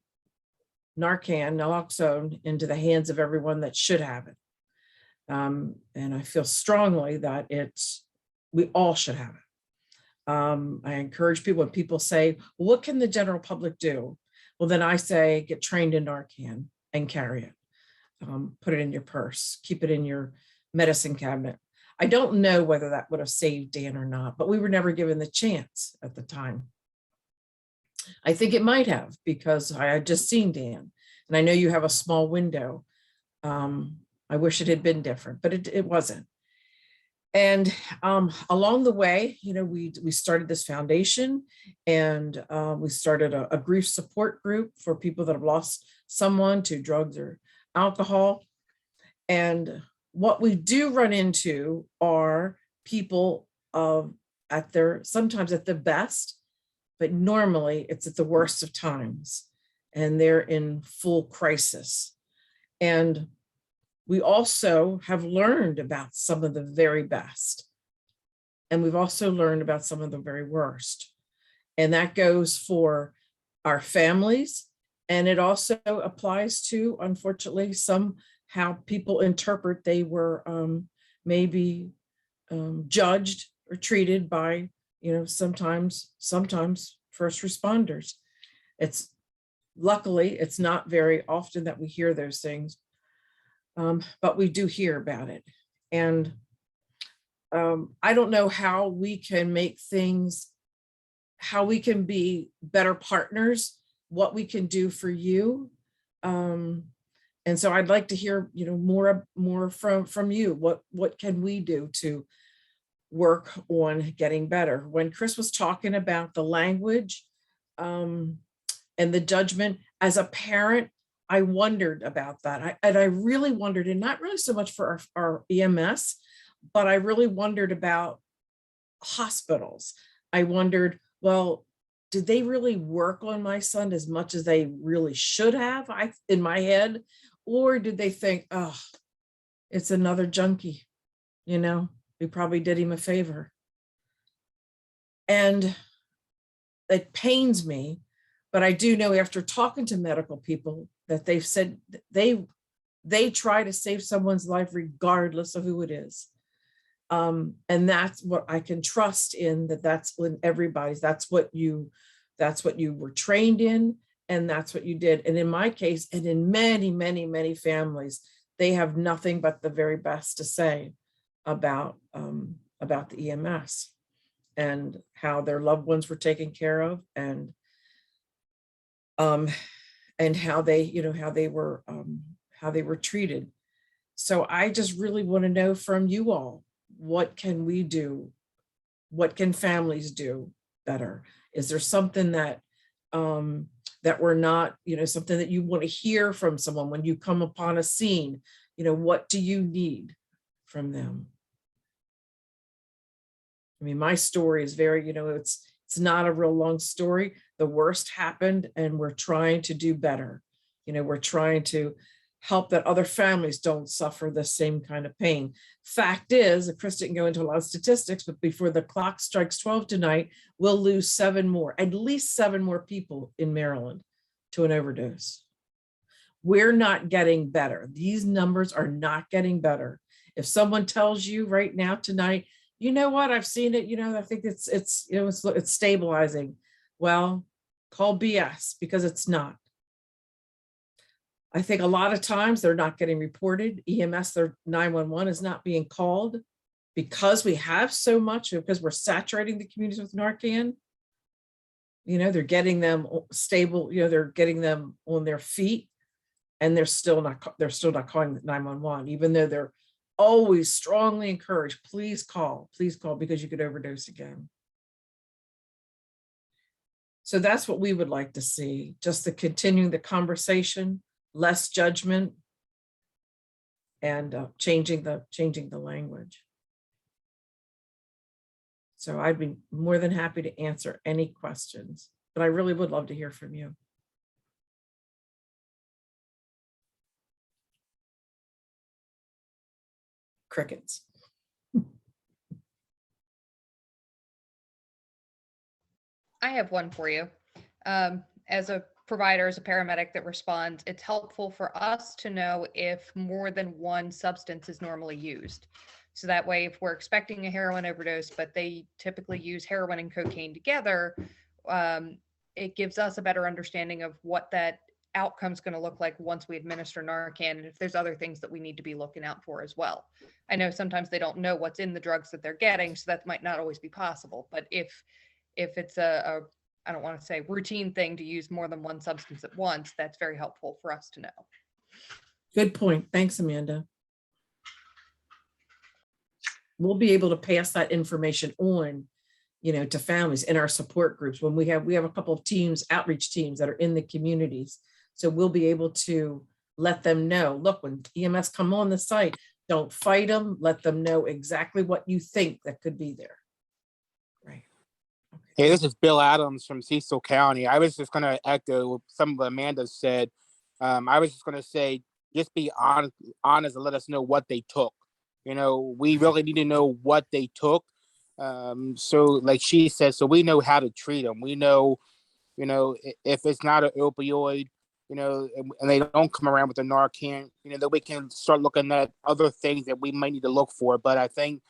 Narcan, Naloxone, into the hands of everyone that should have it. And I feel strongly that we all should have it. I encourage people, when people say, well, what can the general public do? Well, then I say, get trained in Narcan and carry it. Put it in your purse, keep it in your medicine cabinet. I don't know whether that would have saved Dan or not, but we were never given the chance at the time. I think it might have, because I had just seen Dan, and I know you have a small window. I wish it had been different, but it wasn't. And along the way, we started this foundation, and we started a grief support group for people that have lost someone to drugs or alcohol. And what we do run into are people sometimes at the best, but normally it's at the worst of times, and they're in full crisis. And we also have learned about some of the very best, and we've also learned about some of the very worst. And that goes for our families, and it also applies to, unfortunately, how people interpret they were maybe judged or treated by, sometimes first responders. Luckily, it's not very often that we hear those things, but we do hear about it. And I don't know how we can how we can be better partners, what we can do for you. And so I'd like to hear, more from you. What can we do to work on getting better? When Chris was talking about the language and the judgment, as a parent, I wondered about that. I really wondered, and not really so much for our EMS, but I really wondered about hospitals. I wondered, well, did they really work on my son as much as they really should have, in my head? Or did they think, oh, it's another junkie, we probably did him a favor? And it pains me, but I do know, after talking to medical people, that they've said they try to save someone's life regardless of who it is. And that's what I can trust in, that's when everybody's, that's what you were trained in, and that's what you did. And in my case, and in many, many, many families, they have nothing but the very best to say about the EMS and how their loved ones were taken care of, and how they were treated. So I just really want to know from you all, what can we do? What can families do better? Is there something that we're not, something that you want to hear from someone when you come upon a scene? What do you need from them? I mean, my story is very, it's not a real long story. The worst happened, and we're trying to do better. We're trying to help that other families don't suffer the same kind of pain. Fact is, Chris didn't go into a lot of statistics, but before the clock strikes 12 tonight, we'll lose at least seven more people in Maryland to an overdose. We're not getting better. These numbers are not getting better. If someone tells you right now tonight, you know what, I've seen it, I think it's stabilizing. Well, call BS, because it's not. I think a lot of times they're not getting reported. EMS, their 911 is not being called because we have so much, because we're saturating the communities with Narcan. They're getting them stable, they're getting them on their feet, and they're still not calling 911, even though they're always strongly encouraged, please call, because you could overdose again. So that's what we would like to see, just the continuing the conversation, less judgment, and changing the language. So I'd be more than happy to answer any questions, but I really would love to hear from you. Crickets. I have one for you. As a provider, as a paramedic that responds, it's helpful for us to know if more than one substance is normally used. So that way, if we're expecting a heroin overdose, but they typically use heroin and cocaine together, it gives us a better understanding of what that outcome is going to look like once we administer Narcan, and if there's other things that we need to be looking out for as well. I know sometimes they don't know what's in the drugs that they're getting, so that might not always be possible. But if it's a I don't want to say routine thing to use more than one substance at once, that's very helpful for us to know. Good point. Thanks, Amanda. We'll be able to pass that information on, to families in our support groups. When we have a couple of teams, outreach teams that are in the communities. So we'll be able to let them know, look, when EMS come on the site, don't fight them. Let them know exactly what you think that could be there. Right. Okay. Hey, this is Bill Adams from Cecil County. I was just going to echo what some of Amanda said. I was just going to say, just be honest and let us know what they took. We really need to know what they took. So like she said, so we know how to treat them. We know, if it's not an opioid, and they don't come around with the Narcan, that we can start looking at other things that we might need to look for. But I think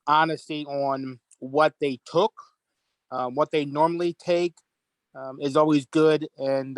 honesty on what they took, what they normally take, is always good, and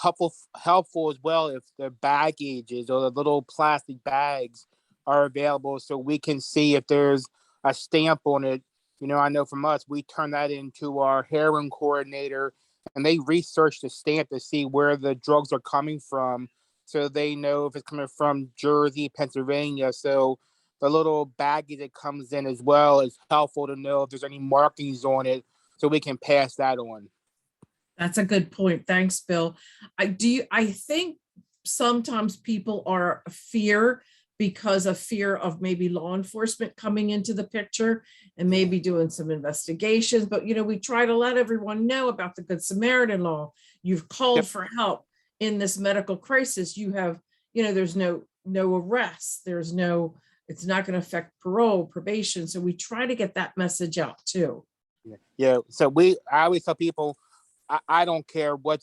helpful as well if the baggages or the little plastic bags are available, so we can see if there's a stamp on it. I know from us, we turn that into our heroin coordinator, and they research the stamp to see where the drugs are coming from, so they know if it's coming from Jersey, Pennsylvania. So the little baggie that comes in as well is helpful to know if there's any markings on it, so we can pass that on. That's a good point. Thanks, Bill. I think sometimes people are because of fear of maybe law enforcement coming into the picture and maybe doing some investigations. But, we try to let everyone know about the Good Samaritan law. You've called for help in this medical crisis. You have, there's no arrest. It's not going to affect parole, probation. So we try to get that message out too. Yeah. So I always tell people, I don't care what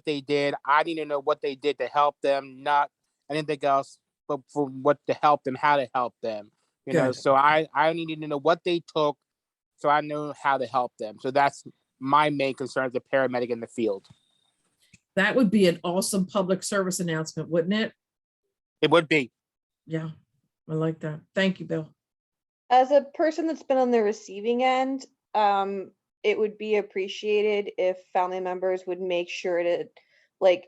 they did. I need to know what they did to help them, not anything else, but for what to help them, how to help them. So I need to know what they took, so I know how to help them. So that's my main concern as a paramedic in the field. That would be an awesome public service announcement, wouldn't it? It would be. Yeah, I like that. Thank you, Bill. As a person that's been on the receiving end, it would be appreciated if family members would make sure to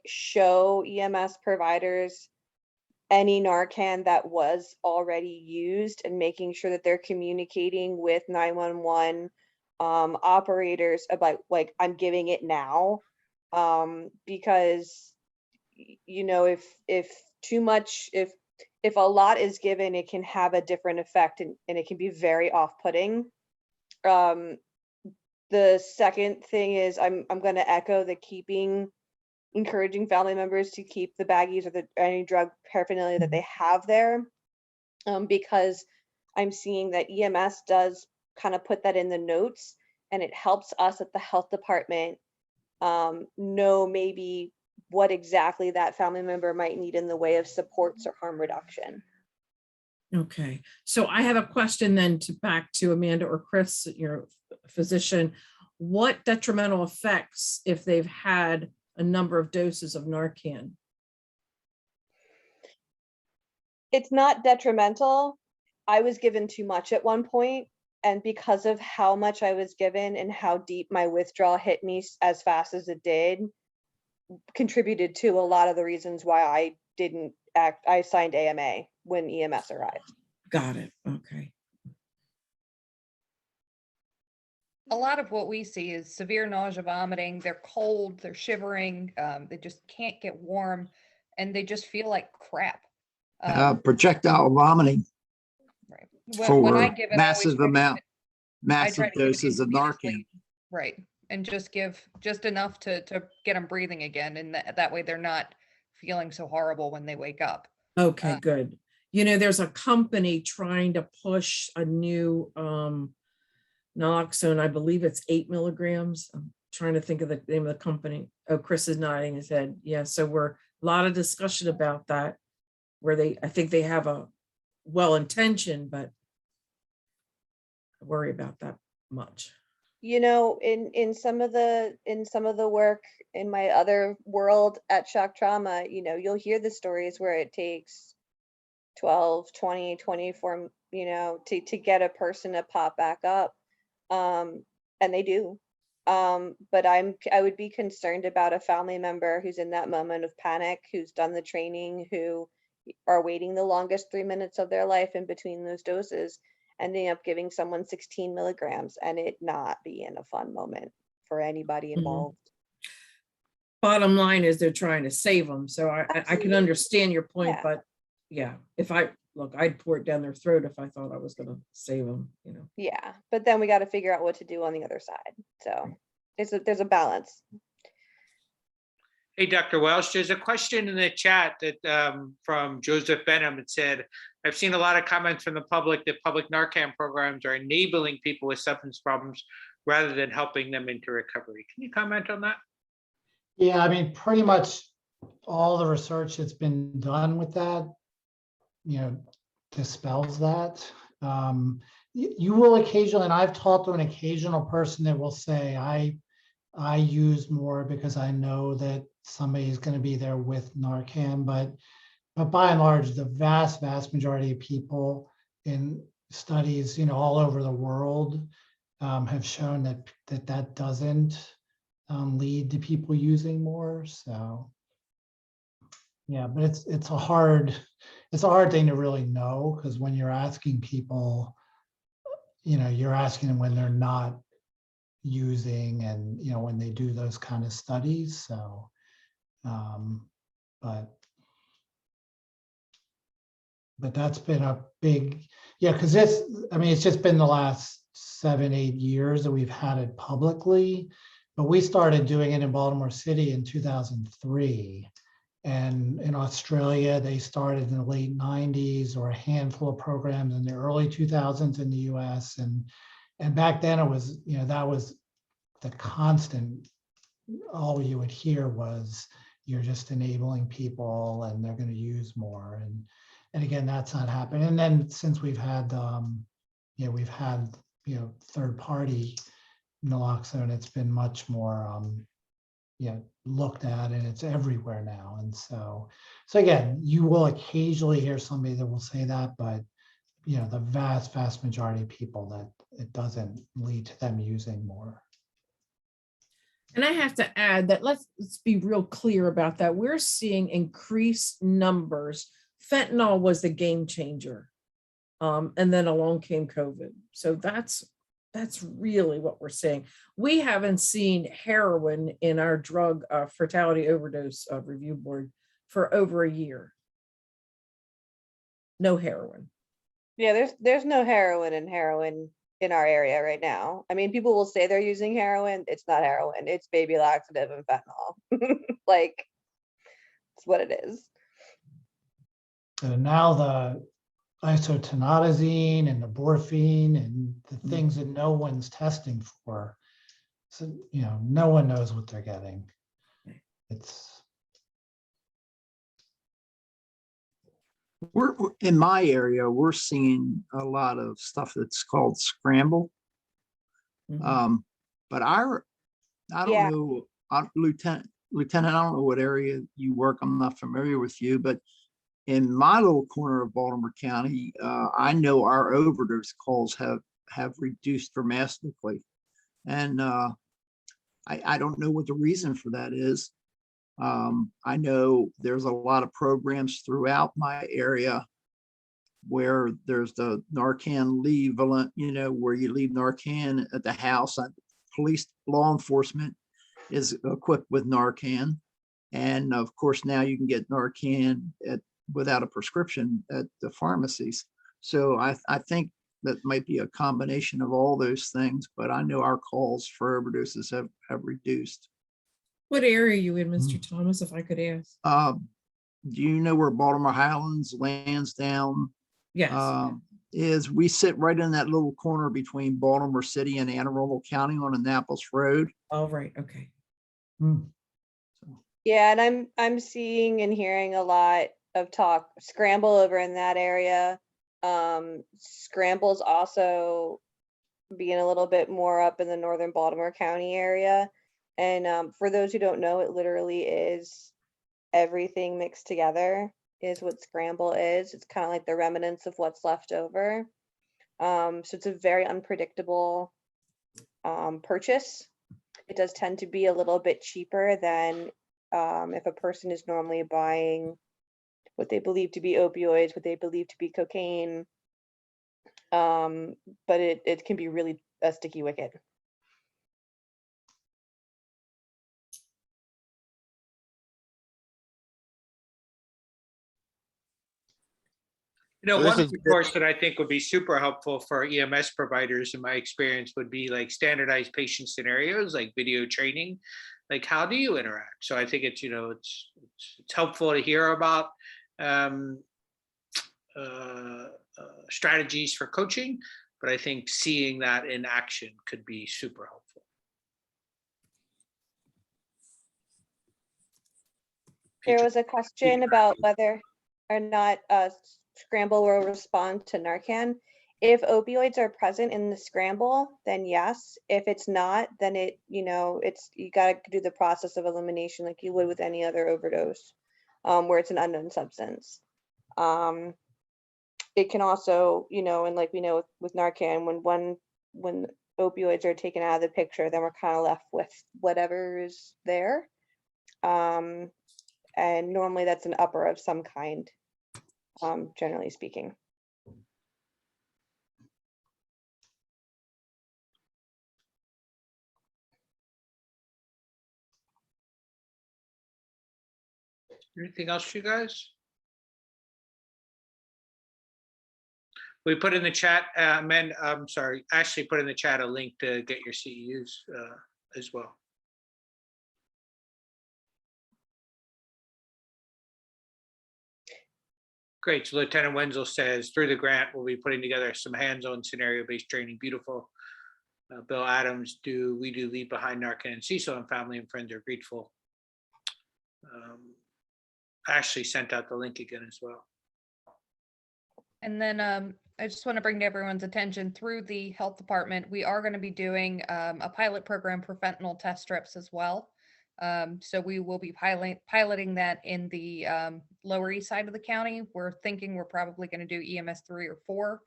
show EMS providers any Narcan that was already used, and making sure that they're communicating with 911 operators about I'm giving it now, because if too much, if a lot is given, it can have a different effect, and it can be very off-putting. The second thing is I'm going to echo the keeping encouraging family members to keep the baggies or any drug paraphernalia that they have there, because I'm seeing that EMS does kind of put that in the notes, and it helps us at the health department know maybe what exactly that family member might need in the way of supports or harm reduction. Okay, so I have a question then back to Amanda or Chris, your physician. What detrimental effects if they've had a number of doses of Narcan? It's not detrimental. I was given too much at one point, and because of how much I was given and how deep my withdrawal hit me as fast as it did, contributed to a lot of the reasons why I didn't act. I signed AMA when EMS arrived. Got it. Okay. A lot of what we see is severe nausea, vomiting. They're cold, they're shivering, they just can't get warm, and they just feel like crap. Projectile vomiting Right. for When I give it, I always massive try to amount, give it- I try massive to give it doses of Narcan. intravenously. Right. And just give just enough to get them breathing again. And that way they're not feeling so horrible when they wake up. Okay, good. You know, there's a company trying to push a new naloxone. I believe it's 8 milligrams. I'm trying to think of the name of the company. Oh, Chris is nodding his head. Yeah, so we're a lot of discussion about that, where I think they have a well-intentioned, but I worry about that much. You know, in some of the work in my other world at shock trauma, you know, you'll hear the stories where it takes 12, 20, 24, you know, to get a person to pop back up. And they do. But I would be concerned about a family member who's in that moment of panic, who's done the training, who are waiting the longest 3 minutes of their life in between those doses, ending up giving someone 16 milligrams and it not being a fun moment for anybody involved. Bottom line is they're trying to save them. So I can Absolutely. understand your point, Yeah. but yeah, I'd pour it down their throat if I thought I was going to save them, you know. Yeah, but then we got to figure out what to do on the other side. So there's a balance. Hey, Dr. Welsh, there's a question in the chat that from Joseph Benham. It said, I've seen a lot of comments from the public that public Narcan programs are enabling people with substance problems rather than helping them into recovery. Can you comment on that? Yeah, I mean, pretty much all the research that's been done with that, you know, dispels that. You will occasionally, and I've talked to an occasional person that will say, I use more because I know that somebody's going to be there with Narcan, but by and large, the vast majority of people in studies, you know, all over the world have shown that doesn't lead to people using more. So yeah, but it's a hard thing to really know, because when you're asking people, you know, you're asking them when they're not using, and you know, when they do those kind of studies. So but that's been a big, yeah, because it's just been the last 7-8 years that we've had it publicly, but we started doing it in Baltimore City in 2003. And in Australia, they started in the late 90s, or a handful of programs in the early 2000s in the US. And back then it was, you know, that was the constant. All you would hear was, you're just enabling people and they're going to use more. And again, that's not happening. And then since we've had, third party naloxone, it's been much more, looked at, and it's everywhere now. And so again, you will occasionally hear somebody that will say that, but you know, the vast majority of people, that it doesn't lead to them using more. And I have to add that let's be real clear about that. We're seeing increased numbers. Fentanyl was the game changer. And then along came COVID. So that's really what we're seeing. We haven't seen heroin in our drug fatality overdose review board for over a year. No heroin. Yeah, there's no heroin in our area right now. I mean, people will say they're using heroin. It's not heroin. It's baby laxative and fentanyl. Like, it's what it is. And now the isotonitazine and the morphine and the things that no one's testing for. So, no one knows what they're getting. We're in my area, we're seeing a lot of stuff that's called scramble. But I don't Yeah. know, Lieutenant, I don't know what area you work. I'm not familiar with you, but in my little corner of Baltimore County, I know our overdose calls have reduced dramatically. And I don't know what the reason for that is. I know there's a lot of programs throughout my area where there's the Narcan leave, where you leave Narcan at the house. Police, law enforcement is equipped with Narcan. And of course, now you can get Narcan without a prescription at the pharmacies. So I think that might be a combination of all those things, but I know our calls for overdoses have reduced. What area are you in, Mr. Thomas, if I could ask? Do you know where Baltimore Highlands, Lansdowne Yes. is? We sit right in that little corner between Baltimore City and Anne Arundel County on Annapolis Road. All right. Okay. Yeah, and I'm seeing and hearing a lot of talk scramble over in that area. Scramble's also being a little bit more up in the northern Baltimore County area. And for those who don't know, it literally is everything mixed together is what scramble is. It's kind of like the remnants of what's left over. So it's a very unpredictable purchase. It does tend to be a little bit cheaper than if a person is normally buying what they believe to be opioids, what they believe to be cocaine. But it can be really a sticky wicket. One This is resource that I think would be super helpful for EMS providers, in my experience, would be like standardized patient scenarios, like video training. Like, how do you interact? So I think it's helpful to hear about strategies for coaching, but I think seeing that in action could be super helpful. There was a question about whether or not scramble will respond to Narcan. If opioids are present in the scramble, then yes. If it's not, then you got to do the process of elimination like you would with any other overdose, where it's an unknown substance. It can also, and like we know with Narcan, when opioids are taken out of the picture, then we're kind of left with whatever is there. And normally that's an upper of some kind, generally speaking. Anything else, you guys? We put in the chat, Ashley put in the chat a link to get your CEUs as well. Great. So Lieutenant Wenzel says, through the grant, we'll be putting together some hands-on scenario-based training. Beautiful. Bill Adams, we do leave behind Narcan and CISO, and family and friends are grateful. Ashley sent out the link again as well. And then I just want to bring to everyone's attention, through the health department, we are going to be doing a pilot program for fentanyl test strips as well. So we will be piloting that in the Lower East Side of the county. We're thinking we're probably going to do EMS 3 or 4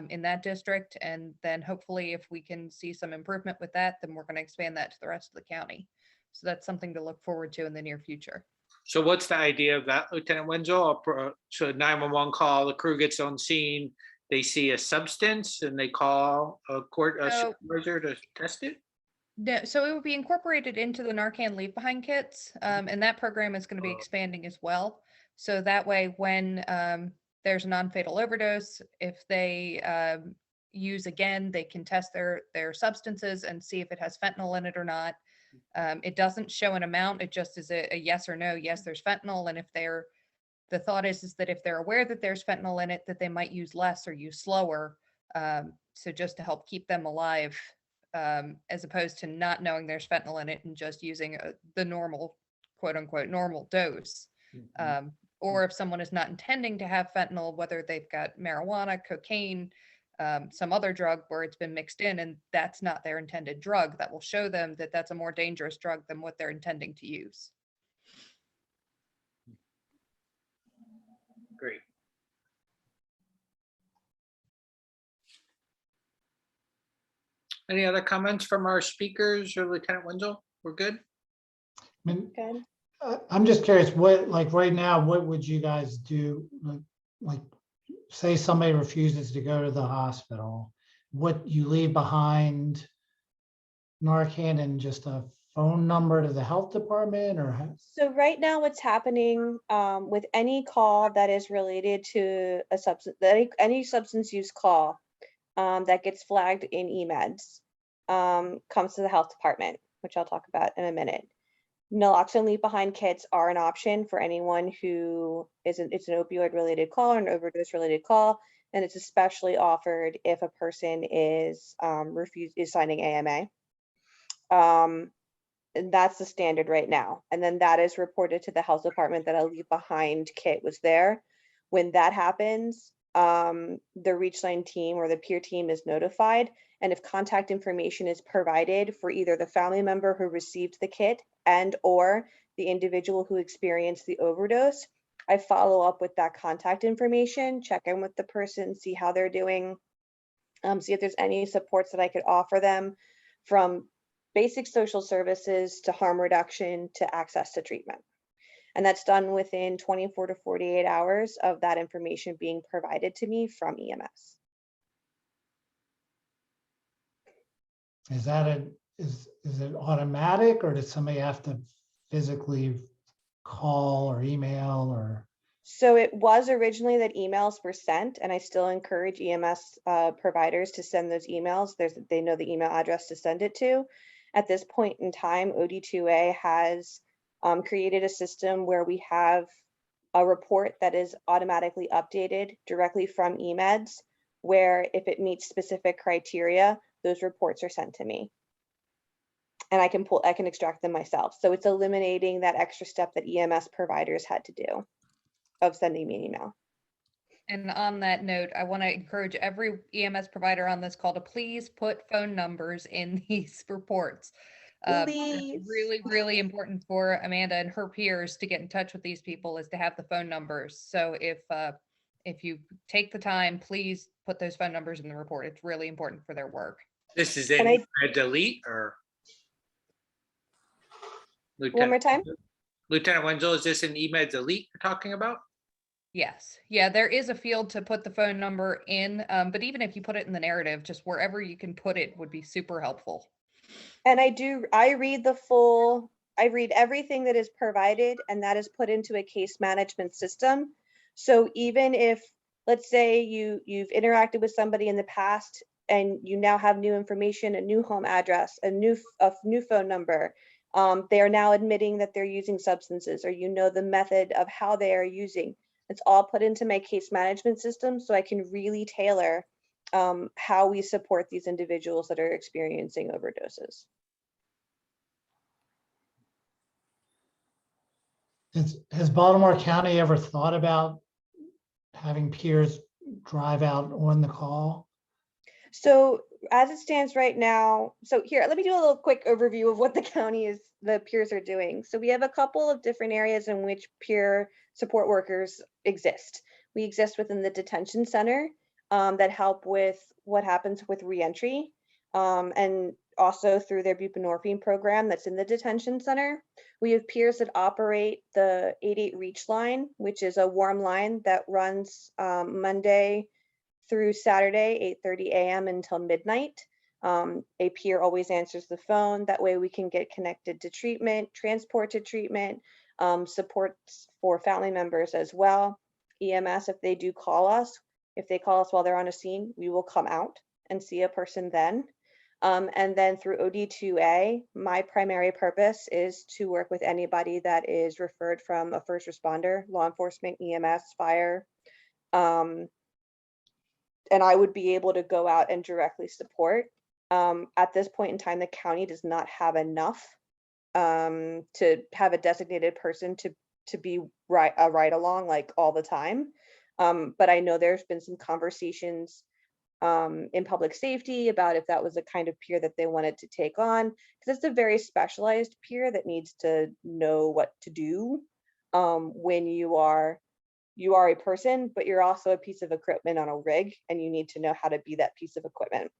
in that district. And then hopefully if we can see some improvement with that, then we're going to expand that to the rest of the county. So that's something to look forward to in the near future. So what's the idea of that, Lieutenant Wenzel? So 911 call, the crew gets on scene, they see a substance and they call a supervisor to test it? No, so it would be incorporated into the Narcan leave behind kits, and that program is going to be expanding as well. So that way, when there's a non-fatal overdose, if they use again, they can test their substances and see if it has fentanyl in it or not. It doesn't show an amount. It just is a yes or no. Yes, there's fentanyl. And if the thought is that if they're aware that there's fentanyl in it, that they might use less or use slower. So just to help keep them alive, as opposed to not knowing there's fentanyl in it and just using the normal, quote unquote, normal dose. Or if someone is not intending to have fentanyl, whether they've got marijuana, cocaine, some other drug where it's been mixed in and that's not their intended drug, that will show them that that's a more dangerous drug than what they're intending to use. Great. Any other comments from our speakers or Lieutenant Wenzel? We're good? I mean, Good. I'm just curious, what, like right now, what would you guys do? Like, say somebody refuses to go to the hospital, what you leave behind Narcan and just a phone number to the health department, or So right now what's happening with any call that is related to a substance, any substance use call that gets flagged in EMEDS comes to the health department, which I'll talk about in a minute. Naloxone leave behind kits are an option for anyone who it's an opioid related call or an overdose related call, and it's especially offered if a person is signing AMA. And that's the standard right now. And then that is reported to the health department that a leave behind kit was there. When that happens, the reach line team or the peer team is notified. And if contact information is provided for either the family member who received the kit and or the individual who experienced the overdose, I follow up with that contact information, check in with the person, see how they're doing, see if there's any supports that I could offer them, from basic social services to harm reduction to access to treatment. And that's done within 24 to 48 hours of that information being provided to me from EMS. is that is it automatic, or does somebody have to physically call or email or? So it was originally that emails were sent, and I still encourage EMS providers to send those emails. They know the email address to send it to. At this point in time, OD2A has created a system where we have a report that is automatically updated directly from EMEDS, where if it meets specific criteria, those reports are sent to me. And I can extract them myself. So it's eliminating that extra step that EMS providers had to do of sending me an email. And on that note, I want to encourage every EMS provider on this call to please put phone numbers in these reports. Please. It's really, really important for Amanda and her peers to get in touch with these people, is to have the phone numbers. So if you take the time, please put those phone numbers in the report. It's really important for their work. This is in a delete or? One more time. Lieutenant Wenzel, is this an EMED delete you're talking about? Yes. Yeah, there is a field to put the phone number in, but even if you put it in the narrative, just wherever you can put it would be super helpful. And I read everything that is provided, and that is put into a case management system. So even if, let's say you've interacted with somebody in the past and you now have new information, a new home address, a new phone number, they are now admitting that they're using substances, or the method of how they are using. It's all put into my case management system, so I can really tailor how we support these individuals that are experiencing overdoses. Has Baltimore County ever thought about having peers drive out on the call? So as it stands right now, so here, let me do a little quick overview of what the peers are doing. So we have a couple of different areas in which peer support workers exist. We exist within the detention center that help with what happens with reentry, and also through their buprenorphine program that's in the detention center. We have peers that operate the 88 Reach line, which is a warm line that runs Monday through Saturday, 8:30 a.m. until midnight. A peer always answers the phone. That way we can get connected to treatment, transport to treatment, supports for family members as well. EMS, if they do call us, if they call us while they're on a scene, we will come out and see a person then. And then through OD2A, my primary purpose is to work with anybody that is referred from a first responder, law enforcement, EMS, fire. And I would be able to go out and directly support. At this point in time, the county does not have enough to have a designated person to be a ride along like all the time. But I know there's been some conversations in public safety about if that was the kind of peer that they wanted to take on, because it's a very specialized peer that needs to know what to do when you are a person, but you're also a piece of equipment on a rig, and you need to know how to be that piece of equipment.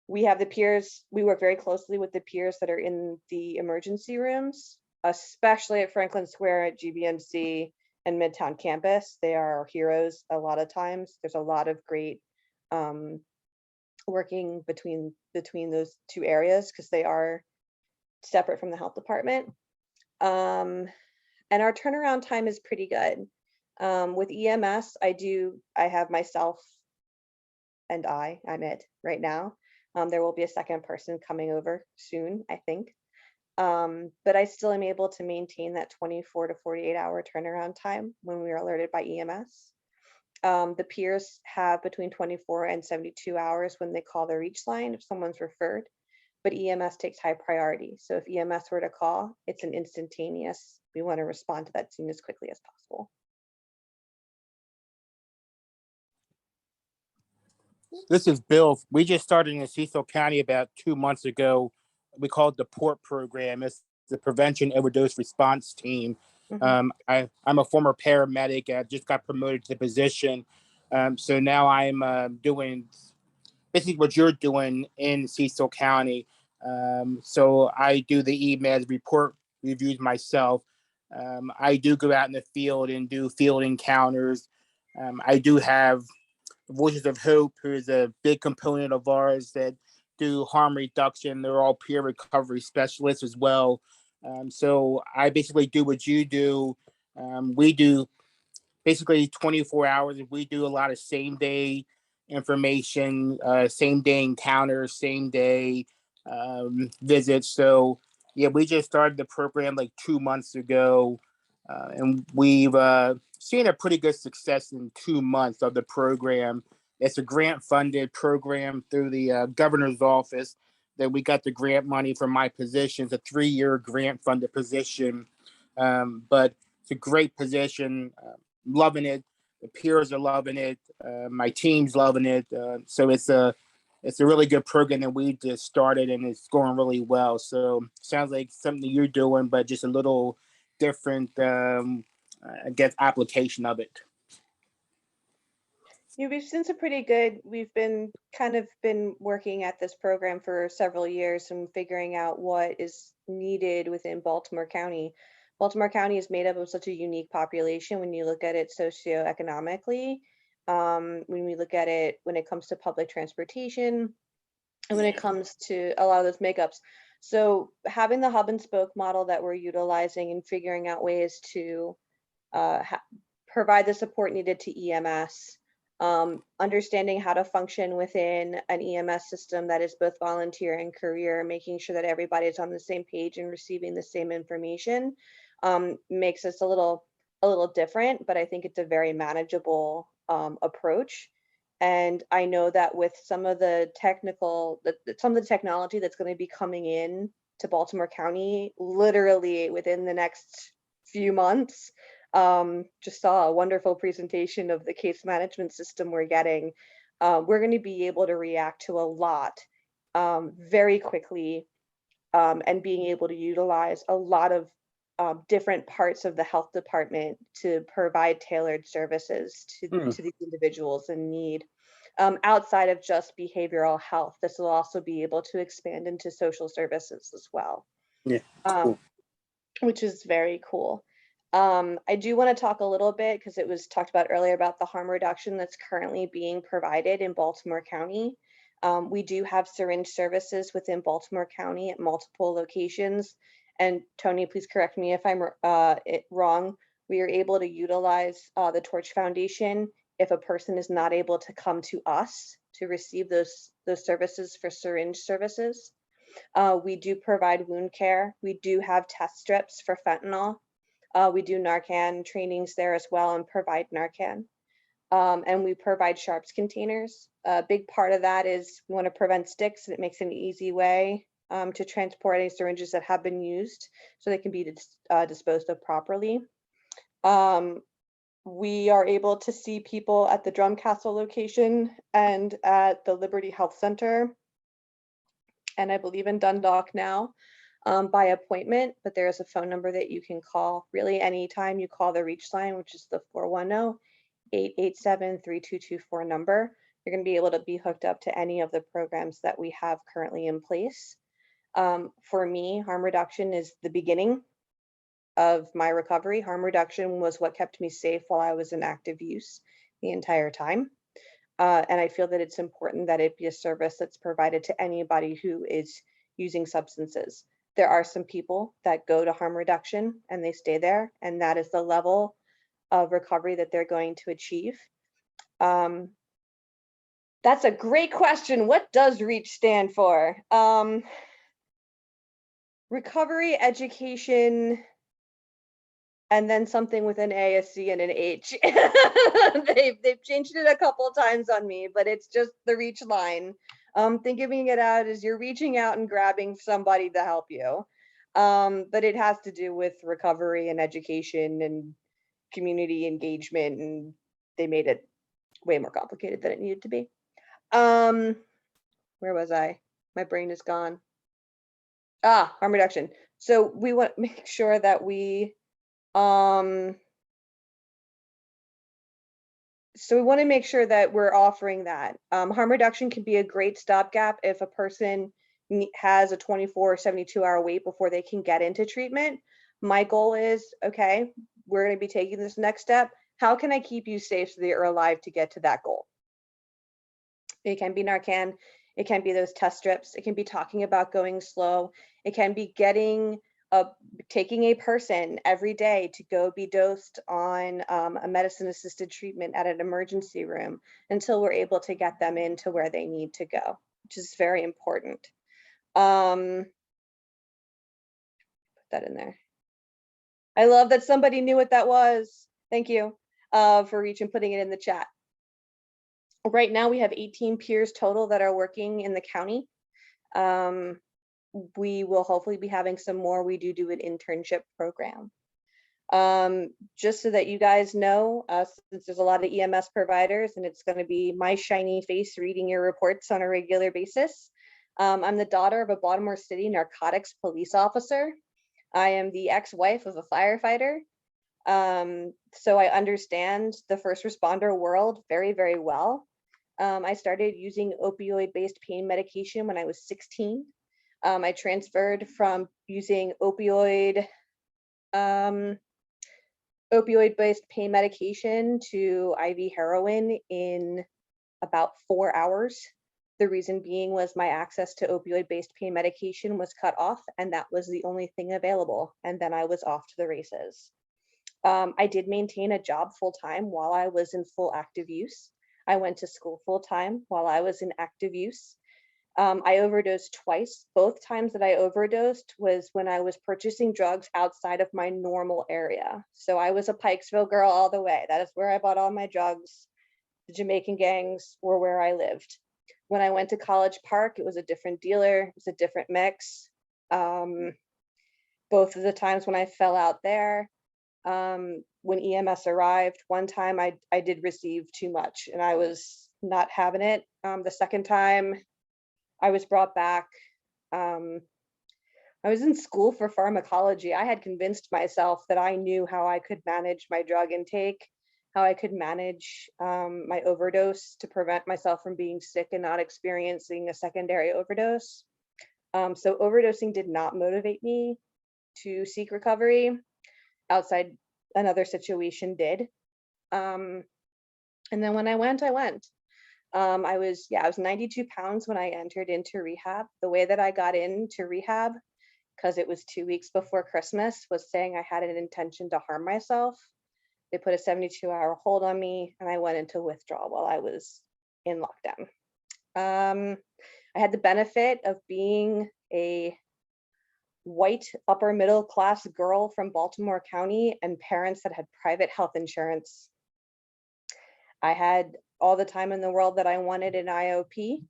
We have the peers, we work very closely with the peers that are in the emergency rooms, especially at Franklin Square, at GBMC and Midtown campus. They are our heroes a lot of times. There's a lot of great working between those two areas because they are separate from the health department. And our turnaround time is pretty good. With EMS, I have myself and I'm it right now. There will be a second person coming over soon, I think. But I still am able to maintain that 24 to 48 hour turnaround time when we are alerted by EMS. The peers have between 24 and 72 hours when they call the reach line if someone's referred, but EMS takes high priority. So if EMS were to call, it's an instantaneous, we want to respond to that scene as quickly as possible. This is Bill. We just started in Cecil County about 2 months ago. We call it the PORT program. It's the Prevention Overdose Response Team. I'm a former paramedic. I just got promoted to the position. So now I'm doing basically what you're doing in Cecil County. So I do the emails, report reviews myself. I do go out in the field and do field encounters. I do have Voices of Hope, who is a big component of ours that do harm reduction. They're all peer recovery specialists as well. So I basically do what you do. We do basically 24 hours. We do a lot of same day information, same day encounters, same day visits. So yeah, we just started the program like 2 months ago. And we've seen a pretty good success in 2 months of the program. It's a grant-funded program through the governor's office that we got the grant money for my position. It's a 3-year grant-funded position, but it's a great position. Loving it. The peers are loving it. My team's loving it. So it's a really good program that we just started, and it's going really well. So sounds like something you're doing, but just a little different, I guess, application of it. Yeah, we've seen some pretty good, we've been working at this program for several years and figuring out what is needed within Baltimore County. Baltimore County is made up of such a unique population when you look at it socioeconomically, when we look at it when it comes to public transportation, and when it comes to a lot of those makeups. So having the hub and spoke model that we're utilizing and figuring out ways to provide the support needed to EMS, understanding how to function within an EMS system that is both volunteer and career, making sure that everybody's on the same page and receiving the same information, makes us a little different, but I think it's a very manageable approach. And I know that with some of the technology that's going to be coming in to Baltimore County, literally within the next few months, just saw a wonderful presentation of the case management system we're getting. We're going to be able to react to a lot very quickly, and being able to utilize a lot of different parts of the health department to provide tailored services to these individuals in need. Outside of just behavioral health, this will also be able to expand into social services as well. Yeah, cool. Which is very cool. I do want to talk a little bit, because it was talked about earlier, about the harm reduction that's currently being provided in Baltimore County. We do have syringe services within Baltimore County at multiple locations. And Toni, please correct me if I'm wrong. We are able to utilize the Torch Foundation if a person is not able to come to us to receive those services for syringe services. We do provide wound care. We do have test strips for fentanyl. We do Narcan trainings there as well and provide Narcan. And we provide sharps containers. A big part of that is we want to prevent sticks, and it makes an easy way to transport any syringes that have been used so they can be disposed of properly. We are able to see people at the Drumcastle location and at the Liberty Health Center, and I believe in Dundalk now, by appointment, but there is a phone number that you can call really anytime you call the Reach line, which is the 410-887-3224 number. You're going to be able to be hooked up to any of the programs that we have currently in place. For me, harm reduction is the beginning of my recovery. Harm reduction was what kept me safe while I was in active use the entire time. And I feel that it's important that it be a service that's provided to anybody who is using substances. There are some people that go to harm reduction and they stay there, and that is the level of recovery that they're going to achieve. That's a great question. What does REACH stand for? Recovery, education, and then something with an A, a C, and an H. They've changed it a couple of times on me, but it's just the REACH line. Thinking it out as you're reaching out and grabbing somebody to help you. But it has to do with recovery and education and community engagement, and they made it way more complicated than it needed to be. Where was I? My brain is gone. Harm reduction. So we want to make sure that we we're offering that. Harm reduction can be a great stopgap if a person has a 24 or 72-hour wait before they can get into treatment. My goal is, okay, we're going to be taking this next step. How can I keep you safe so that you're alive to get to that goal? It can be Narcan. It can be those test strips. It can be talking about going slow. It can be taking a person every day to go be dosed on a medicine-assisted treatment at an emergency room until we're able to get them into where they need to go, which is very important. Put that in there. I love that somebody knew what that was. Thank you for REACH and putting it in the chat. Right now we have 18 peers total that are working in the county. We will hopefully be having some more. We do an internship program. Just so that you guys know, since there's a lot of EMS providers and it's going to be my shiny face reading your reports on a regular basis. I'm the daughter of a Baltimore City narcotics police officer. I am the ex-wife of a firefighter. So I understand the first responder world very, very well. I started using opioid-based pain medication when I was 16. I transferred from using opioid-based pain medication to IV heroin in about 4 hours. The reason being was my access to opioid-based pain medication was cut off, and that was the only thing available. And then I was off to the races. I did maintain a job full-time while I was in full active use. I went to school full-time while I was in active use. I overdosed twice. Both times that I overdosed was when I was purchasing drugs outside of my normal area. So I was a Pikesville girl all the way. That is where I bought all my drugs. The Jamaican gangs were where I lived. When I went to College Park, it was a different dealer. It was a different mix. Both of the times when I fell out there, when EMS arrived, one time I did receive too much and I was not having it. The second time I was brought back. I was in school for pharmacology. I had convinced myself that I knew how I could manage my drug intake, how I could manage my overdose to prevent myself from being sick and not experiencing a secondary overdose. So overdosing did not motivate me to seek recovery. Outside another situation did. And then when I went. I was 92 pounds when I entered into rehab. The way that I got into rehab, because it was 2 weeks before Christmas, was saying I had an intention to harm myself. They put a 72-hour hold on me, and I went into withdrawal while I was in lockdown. I had the benefit of being a white upper middle class girl from Baltimore County and parents that had private health insurance. I had all the time in the world that I wanted in IOP.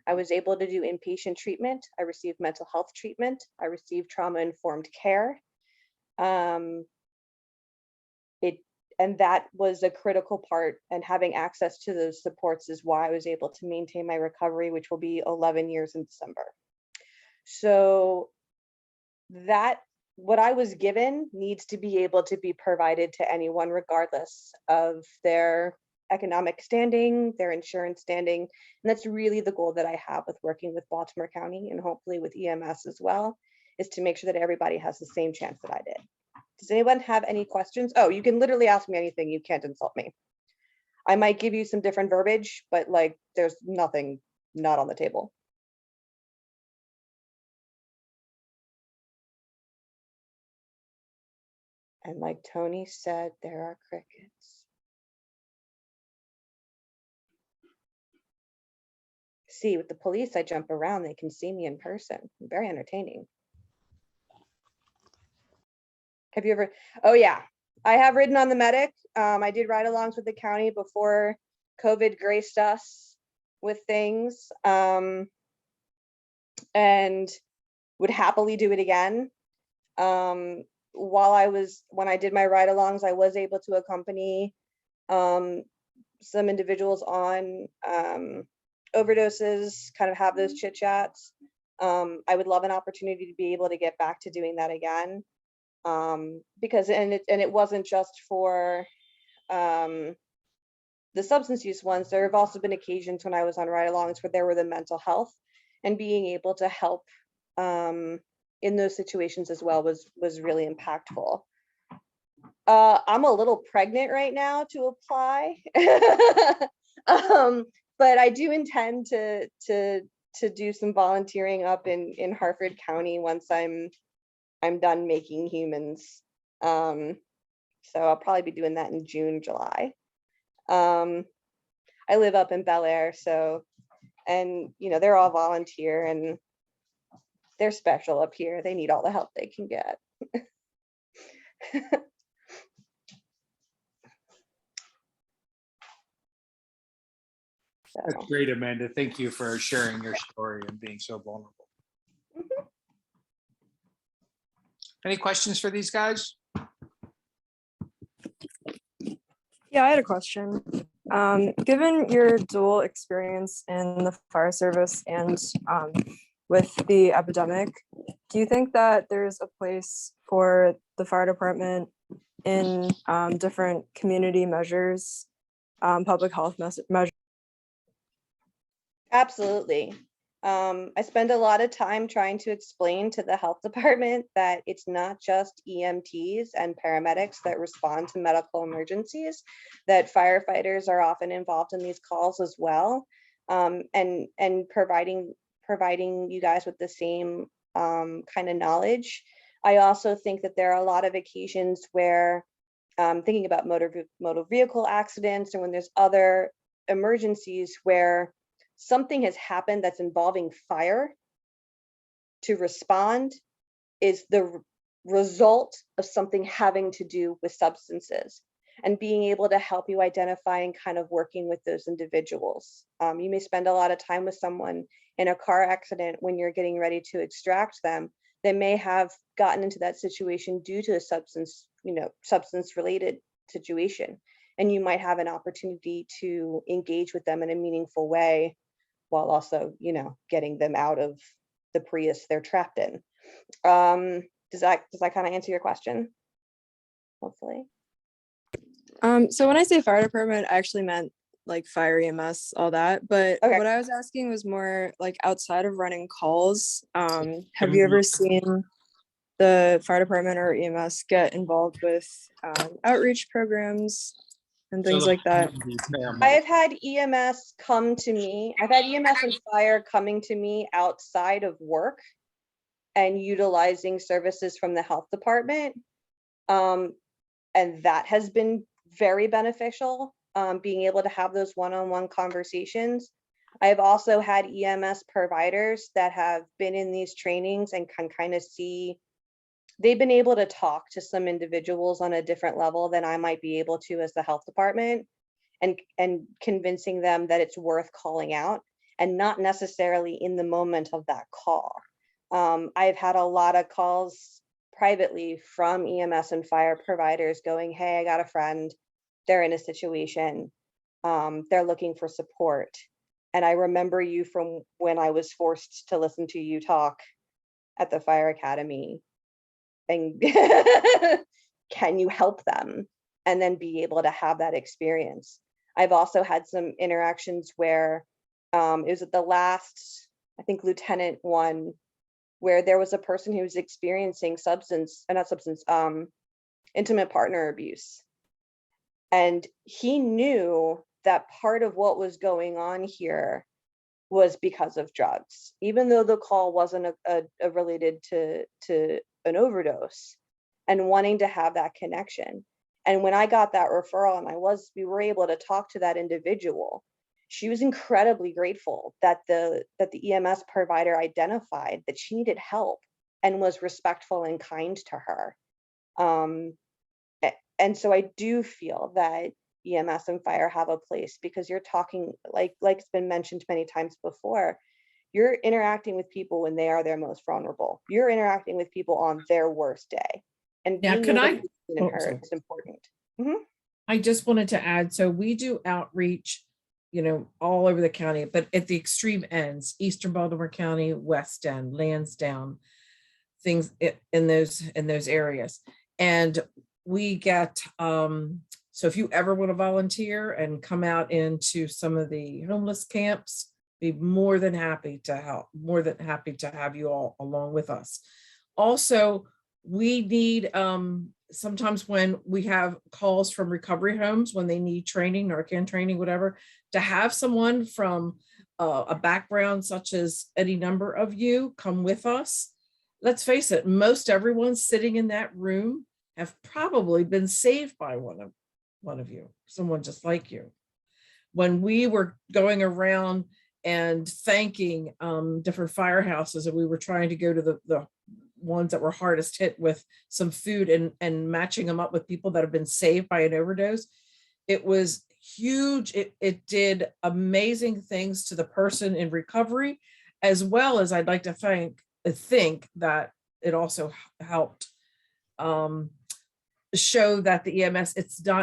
I was able to do inpatient treatment. I received mental health treatment. I received trauma-informed care. And that was a critical part, and having access to those supports is why I was able to maintain my recovery, which will be 11 years in December. So that what I was given needs to be able to be provided to anyone, regardless of their economic standing, their insurance standing. And that's really the goal that I have with working with Baltimore County, and hopefully with EMS as well, is to make sure that everybody has the same chance that I did. Does anyone have any questions? Oh, you can literally ask me anything. You can't insult me. I might give you some different verbiage, but like there's nothing not on the table. And like Toni said, there are crickets. See, with the police, I jump around. They can see me in person. Very entertaining. Have you ever? Oh yeah, I have ridden on the medic. I did ride-alongs with the county before COVID graced us with things, and would happily do it again. When I did my ride-alongs, I was able to accompany some individuals on overdoses, kind of have those chit chats. I would love an opportunity to be able to get back to doing that again. Because it wasn't just for the substance use ones. There have also been occasions when I was on ride-alongs where there were the mental health, and being able to help in those situations as well was really impactful. I'm a little pregnant right now to apply, but I do intend to do some volunteering up in Harford County once I'm done making humans. So I'll probably be doing that in June, July. I live up in Bel Air, so, and you know, they're all volunteer and they're special up here. They need all the help they can get. That's great, Amanda. Thank you for sharing your story and being so vulnerable. Mhm. Any questions for these guys? Yeah, I had a question. Given your dual experience in the fire service and with the epidemic, do you think that there's a place for the fire department in different community measures, public health measures? Absolutely. I spend a lot of time trying to explain to the health department that it's not just EMTs and paramedics that respond to medical emergencies, that firefighters are often involved in these calls as well, and providing you guys with the same kind of knowledge. I also think that there are a lot of occasions where thinking about motor vehicle accidents, or when there's other emergencies where something has happened that's involving fire, to respond is the result of something having to do with substances, and being able to help you identify and kind of working with those individuals. You may spend a lot of time with someone in a car accident when you're getting ready to extract them. They may have gotten into that situation due to a substance related situation. And you might have an opportunity to engage with them in a meaningful way, while also, getting them out of the Prius they're trapped in. Does that kind of answer your question? Hopefully. So when I say fire department, I actually meant like fire EMS, all that. But Okay. what I was asking was more like outside of running calls. Have you ever seen the fire department or EMS get involved with outreach programs and things like that? I've had EMS come to me. I've had EMS and fire coming to me outside of work and utilizing services from the health department. And that has been very beneficial, being able to have those one-on-one conversations. I've also had EMS providers that have been in these trainings and can kind of see, they've been able to talk to some individuals on a different level than I might be able to as the health department, and convincing them that it's worth calling out, and not necessarily in the moment of that call. I've had a lot of calls privately from EMS and fire providers going, hey, I got a friend, they're in a situation, they're looking for support. And I remember you from when I was forced to listen to you talk at the fire academy. And can you help them? And then be able to have that experience. I've also had some interactions where it was at the last, I think, Lieutenant one, where there was a person who was experiencing intimate partner abuse. And he knew that part of what was going on here was because of drugs, even though the call wasn't related to an overdose, and wanting to have that connection. And when I got that referral and we were able to talk to that individual, she was incredibly grateful that the EMS provider identified that she needed help and was respectful and kind to her. And so I do feel that EMS and fire have a place, because you're talking, like it's been mentioned many times before, you're interacting with people when they are their most vulnerable. You're interacting with people on their worst day. And Yeah, being able to listen to her is important. I just wanted to add, so we do outreach, all over the county, but at the extreme ends, Eastern Baltimore County, West End, Lansdowne, things in those areas. And we get, so if you ever want to volunteer and come out into some of the homeless camps, be more than happy to help, more than happy to have you all along with us. Also, we need, sometimes when we have calls from recovery homes, when they need training, Narcan training, whatever, to have someone from a background such as any number of you come with us. Let's face it, most everyone sitting in that room have probably been saved by one of you, someone just like you. When we were going around and thanking different firehouses, and we were trying to go to the ones that were hardest hit with some food and matching them up with people that have been saved by an overdose, it was huge. It did amazing things to the person in recovery, as well as I'd like to think that it also helped show that the EMS,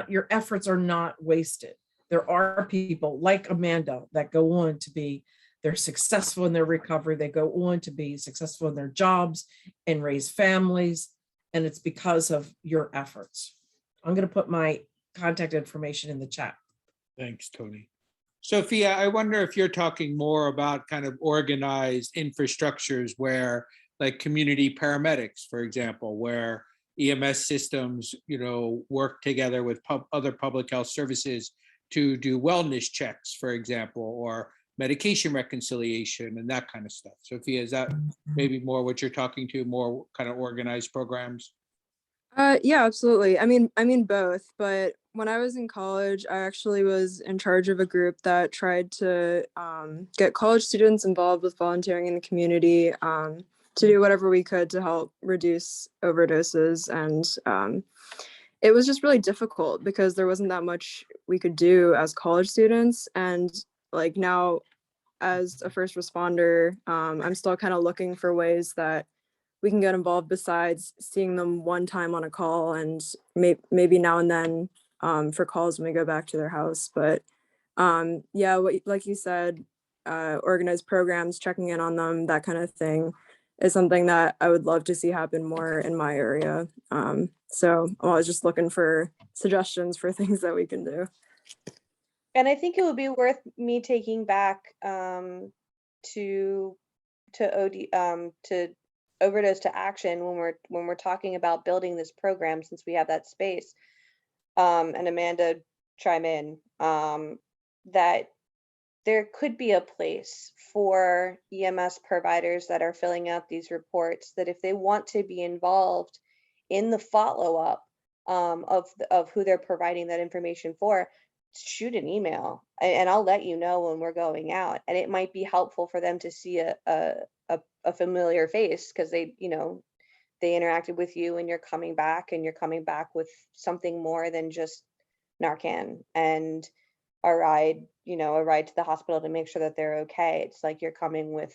your efforts are not wasted. There are people like Amanda that go on to be, they're successful in their recovery. They go on to be successful in their jobs and raise families. And it's because of your efforts. I'm going to put my contact information in the chat. Thanks, Toni. Sophia, I wonder if you're talking more about kind of organized infrastructures where, like community paramedics, for example, where EMS systems, work together with other public health services to do wellness checks, for example, or medication reconciliation and that kind of stuff. Sophia, is that maybe more what you're talking to, more kind of organized programs? Yeah, absolutely. I mean both, but when I was in college, I actually was in charge of a group that tried to get college students involved with volunteering in the community, to do whatever we could to help reduce overdoses. And it was just really difficult because there wasn't that much we could do as college students. And like now, as a first responder, I'm still kind of looking for ways that we can get involved besides seeing them one time on a call and maybe now and then for calls when we go back to their house. But yeah, like you said, organized programs, checking in on them, that kind of thing is something that I would love to see happen more in my area. So I was just looking for suggestions for things that we can do. And I think it would be worth me taking back to overdose to action when we're talking about building this program, since we have that space. And Amanda, chime in, that there could be a place for EMS providers that are filling out these reports, that if they want to be involved in the follow-up of who they're providing that information for, shoot an email, and I'll let you know when we're going out. And it might be helpful for them to see a familiar face, because they, you know, they interacted with you and you're coming back with something more than just Narcan and a ride to the hospital to make sure that they're okay. It's like you're coming with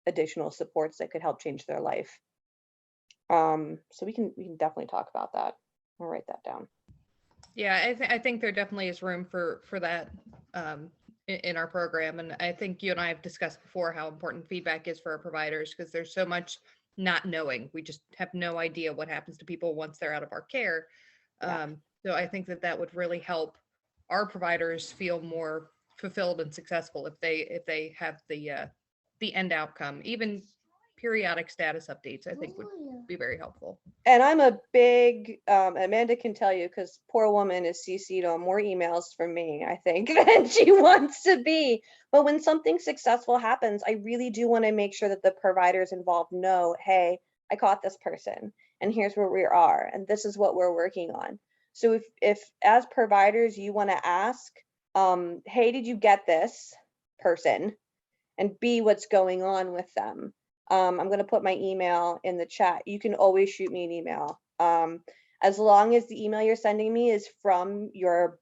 additional supports that could help change their life. So we can definitely talk about that. I'll write that down. Yeah, I think there definitely is room for that in our program. And I think you and I have discussed before how important feedback is for our providers, because there's so much not knowing. We just have no idea what happens to people once they're out of our care. Yeah. So I think that would really help our providers feel more fulfilled and successful if they have the end outcome. Even periodic status updates, I think, would be very helpful. And I'm a big, Amanda can tell you, because poor woman is CC'd on more emails from me, I think, than she wants to be. But when something successful happens, I really do want to make sure that the providers involved know, hey, I caught this person, and here's where we are, and this is what we're working on. So if as providers you want to ask, hey, did you get this person? And B, what's going on with them? I'm going to put my email in the chat. You can always shoot me an email. As long as the email you're sending me is from your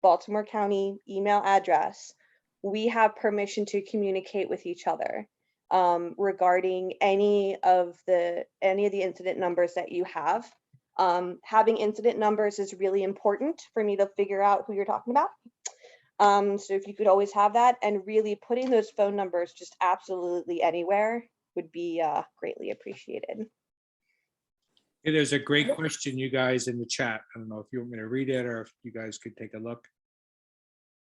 Baltimore County email address, we have permission to communicate with each other regarding any of the incident numbers that you have. Having incident numbers is really important for me to figure out who you're talking about. So if you could always have that, and really putting those phone numbers just absolutely anywhere would be greatly appreciated. There's a great question, you guys, in the chat. I don't know if you want me to read it or if you guys could take a look.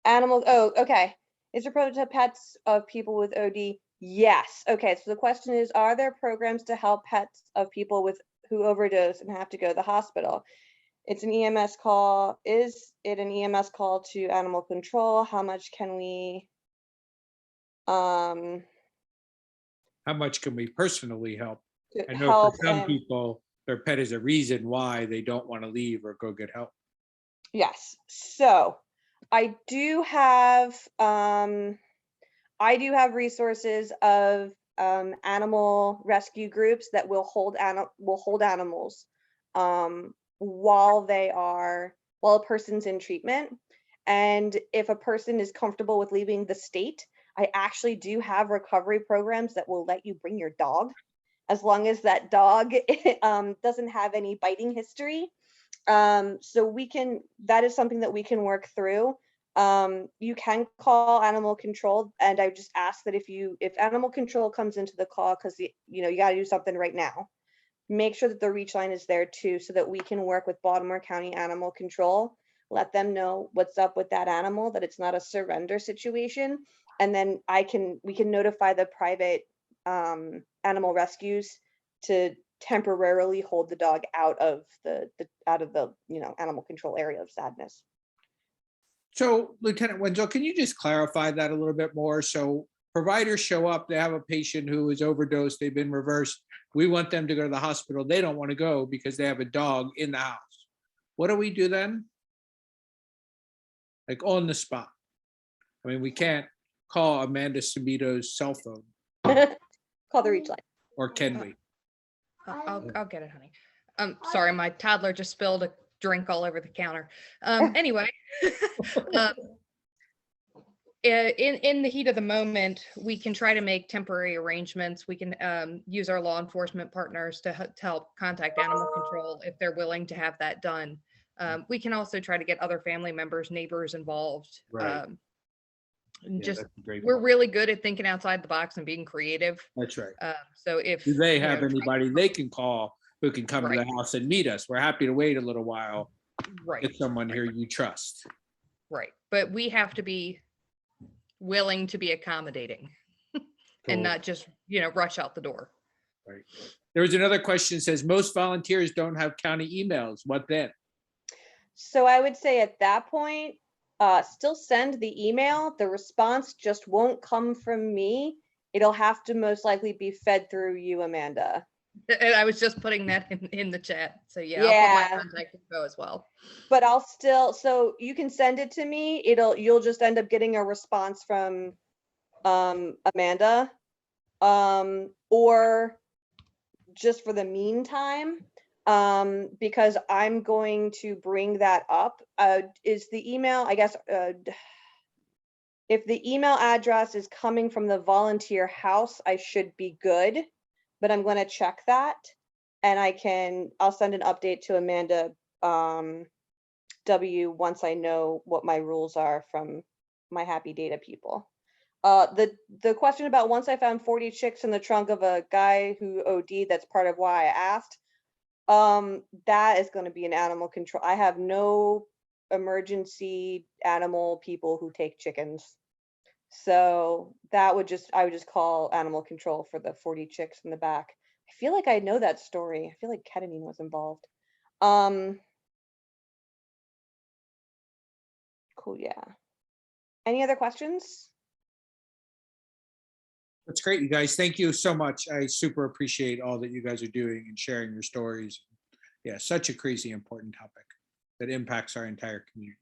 Oh, okay. Is there programs to pets of people with OD? Yes. Okay, so the question is, are there programs to help pets of people who overdose and have to go to the hospital? It's an EMS call. Is it an EMS call to animal control? How much can we, How much can we personally help? I know help for some people, their pet is a reason why they don't want to leave or go get help. Yes. So I do have resources of animal rescue groups that will hold animals while a person's in treatment. And if a person is comfortable with leaving the state, I actually do have recovery programs that will let you bring your dog, as long as that dog doesn't have any biting history. So that is something that we can work through. You can call animal control, and I just ask that if animal control comes into the call, because you got to do something right now, make sure that the reach line is there too, so that we can work with Baltimore County Animal Control, let them know what's up with that animal, that it's not a surrender situation, and then we can notify the private animal rescues to temporarily hold the dog out of the animal control area of sadness. So Lieutenant Wenzel, can you just clarify that a little bit more? So providers show up, they have a patient who is overdosed, they've been reversed. We want them to go to the hospital. They don't want to go because they have a dog in the house. What do we do then? Like on the spot. I mean, we can't call Amanda Sabino's cell phone. Call the reach line. Or can we? I'll get it, honey. Sorry, my toddler just spilled a drink all over the counter. Anyway, in the heat of the moment, we can try to make temporary arrangements. We can use our law enforcement partners to help contact animal control if they're willing to have that done. We can also try to get other family members, neighbors involved. Right. Yeah, we're really good at thinking outside the box and being creative. That's right. So if do they have anybody they can call who can come right. to the house and meet us? We're happy to wait a little while. Right. Get someone here you trust. Right. But we have to be willing to be accommodating and not just, rush out the door. Right. There was another question that says most volunteers don't have county emails. What then? So I would say at that point, still send the email. The response just won't come from me. It'll have to most likely be fed through you, Amanda. And I was just putting that in the chat. So yeah, I'll Yeah. put my contact info as well. But I'll still, so you can send it to me. You'll just end up getting a response from Amanda. Or just for the meantime, because I'm going to bring that up. Is the email, I guess, if the email address is coming from the volunteer house, I should be good, but I'm going to check that, and I'll send an update to Amanda W once I know what my rules are from my happy data people. The question about once I found 40 chicks in the trunk of a guy who OD'd, that's part of why I asked. That is going to be an animal control. I have no emergency animal people who take chickens. So I would just call animal control for the 40 chicks in the back. I feel like I know that story. I feel like ketamine was involved. Cool, yeah. Any other questions? That's great, you guys. Thank you so much. I super appreciate all that you guys are doing and sharing your stories. Yeah, such a crazy important topic that impacts our entire community.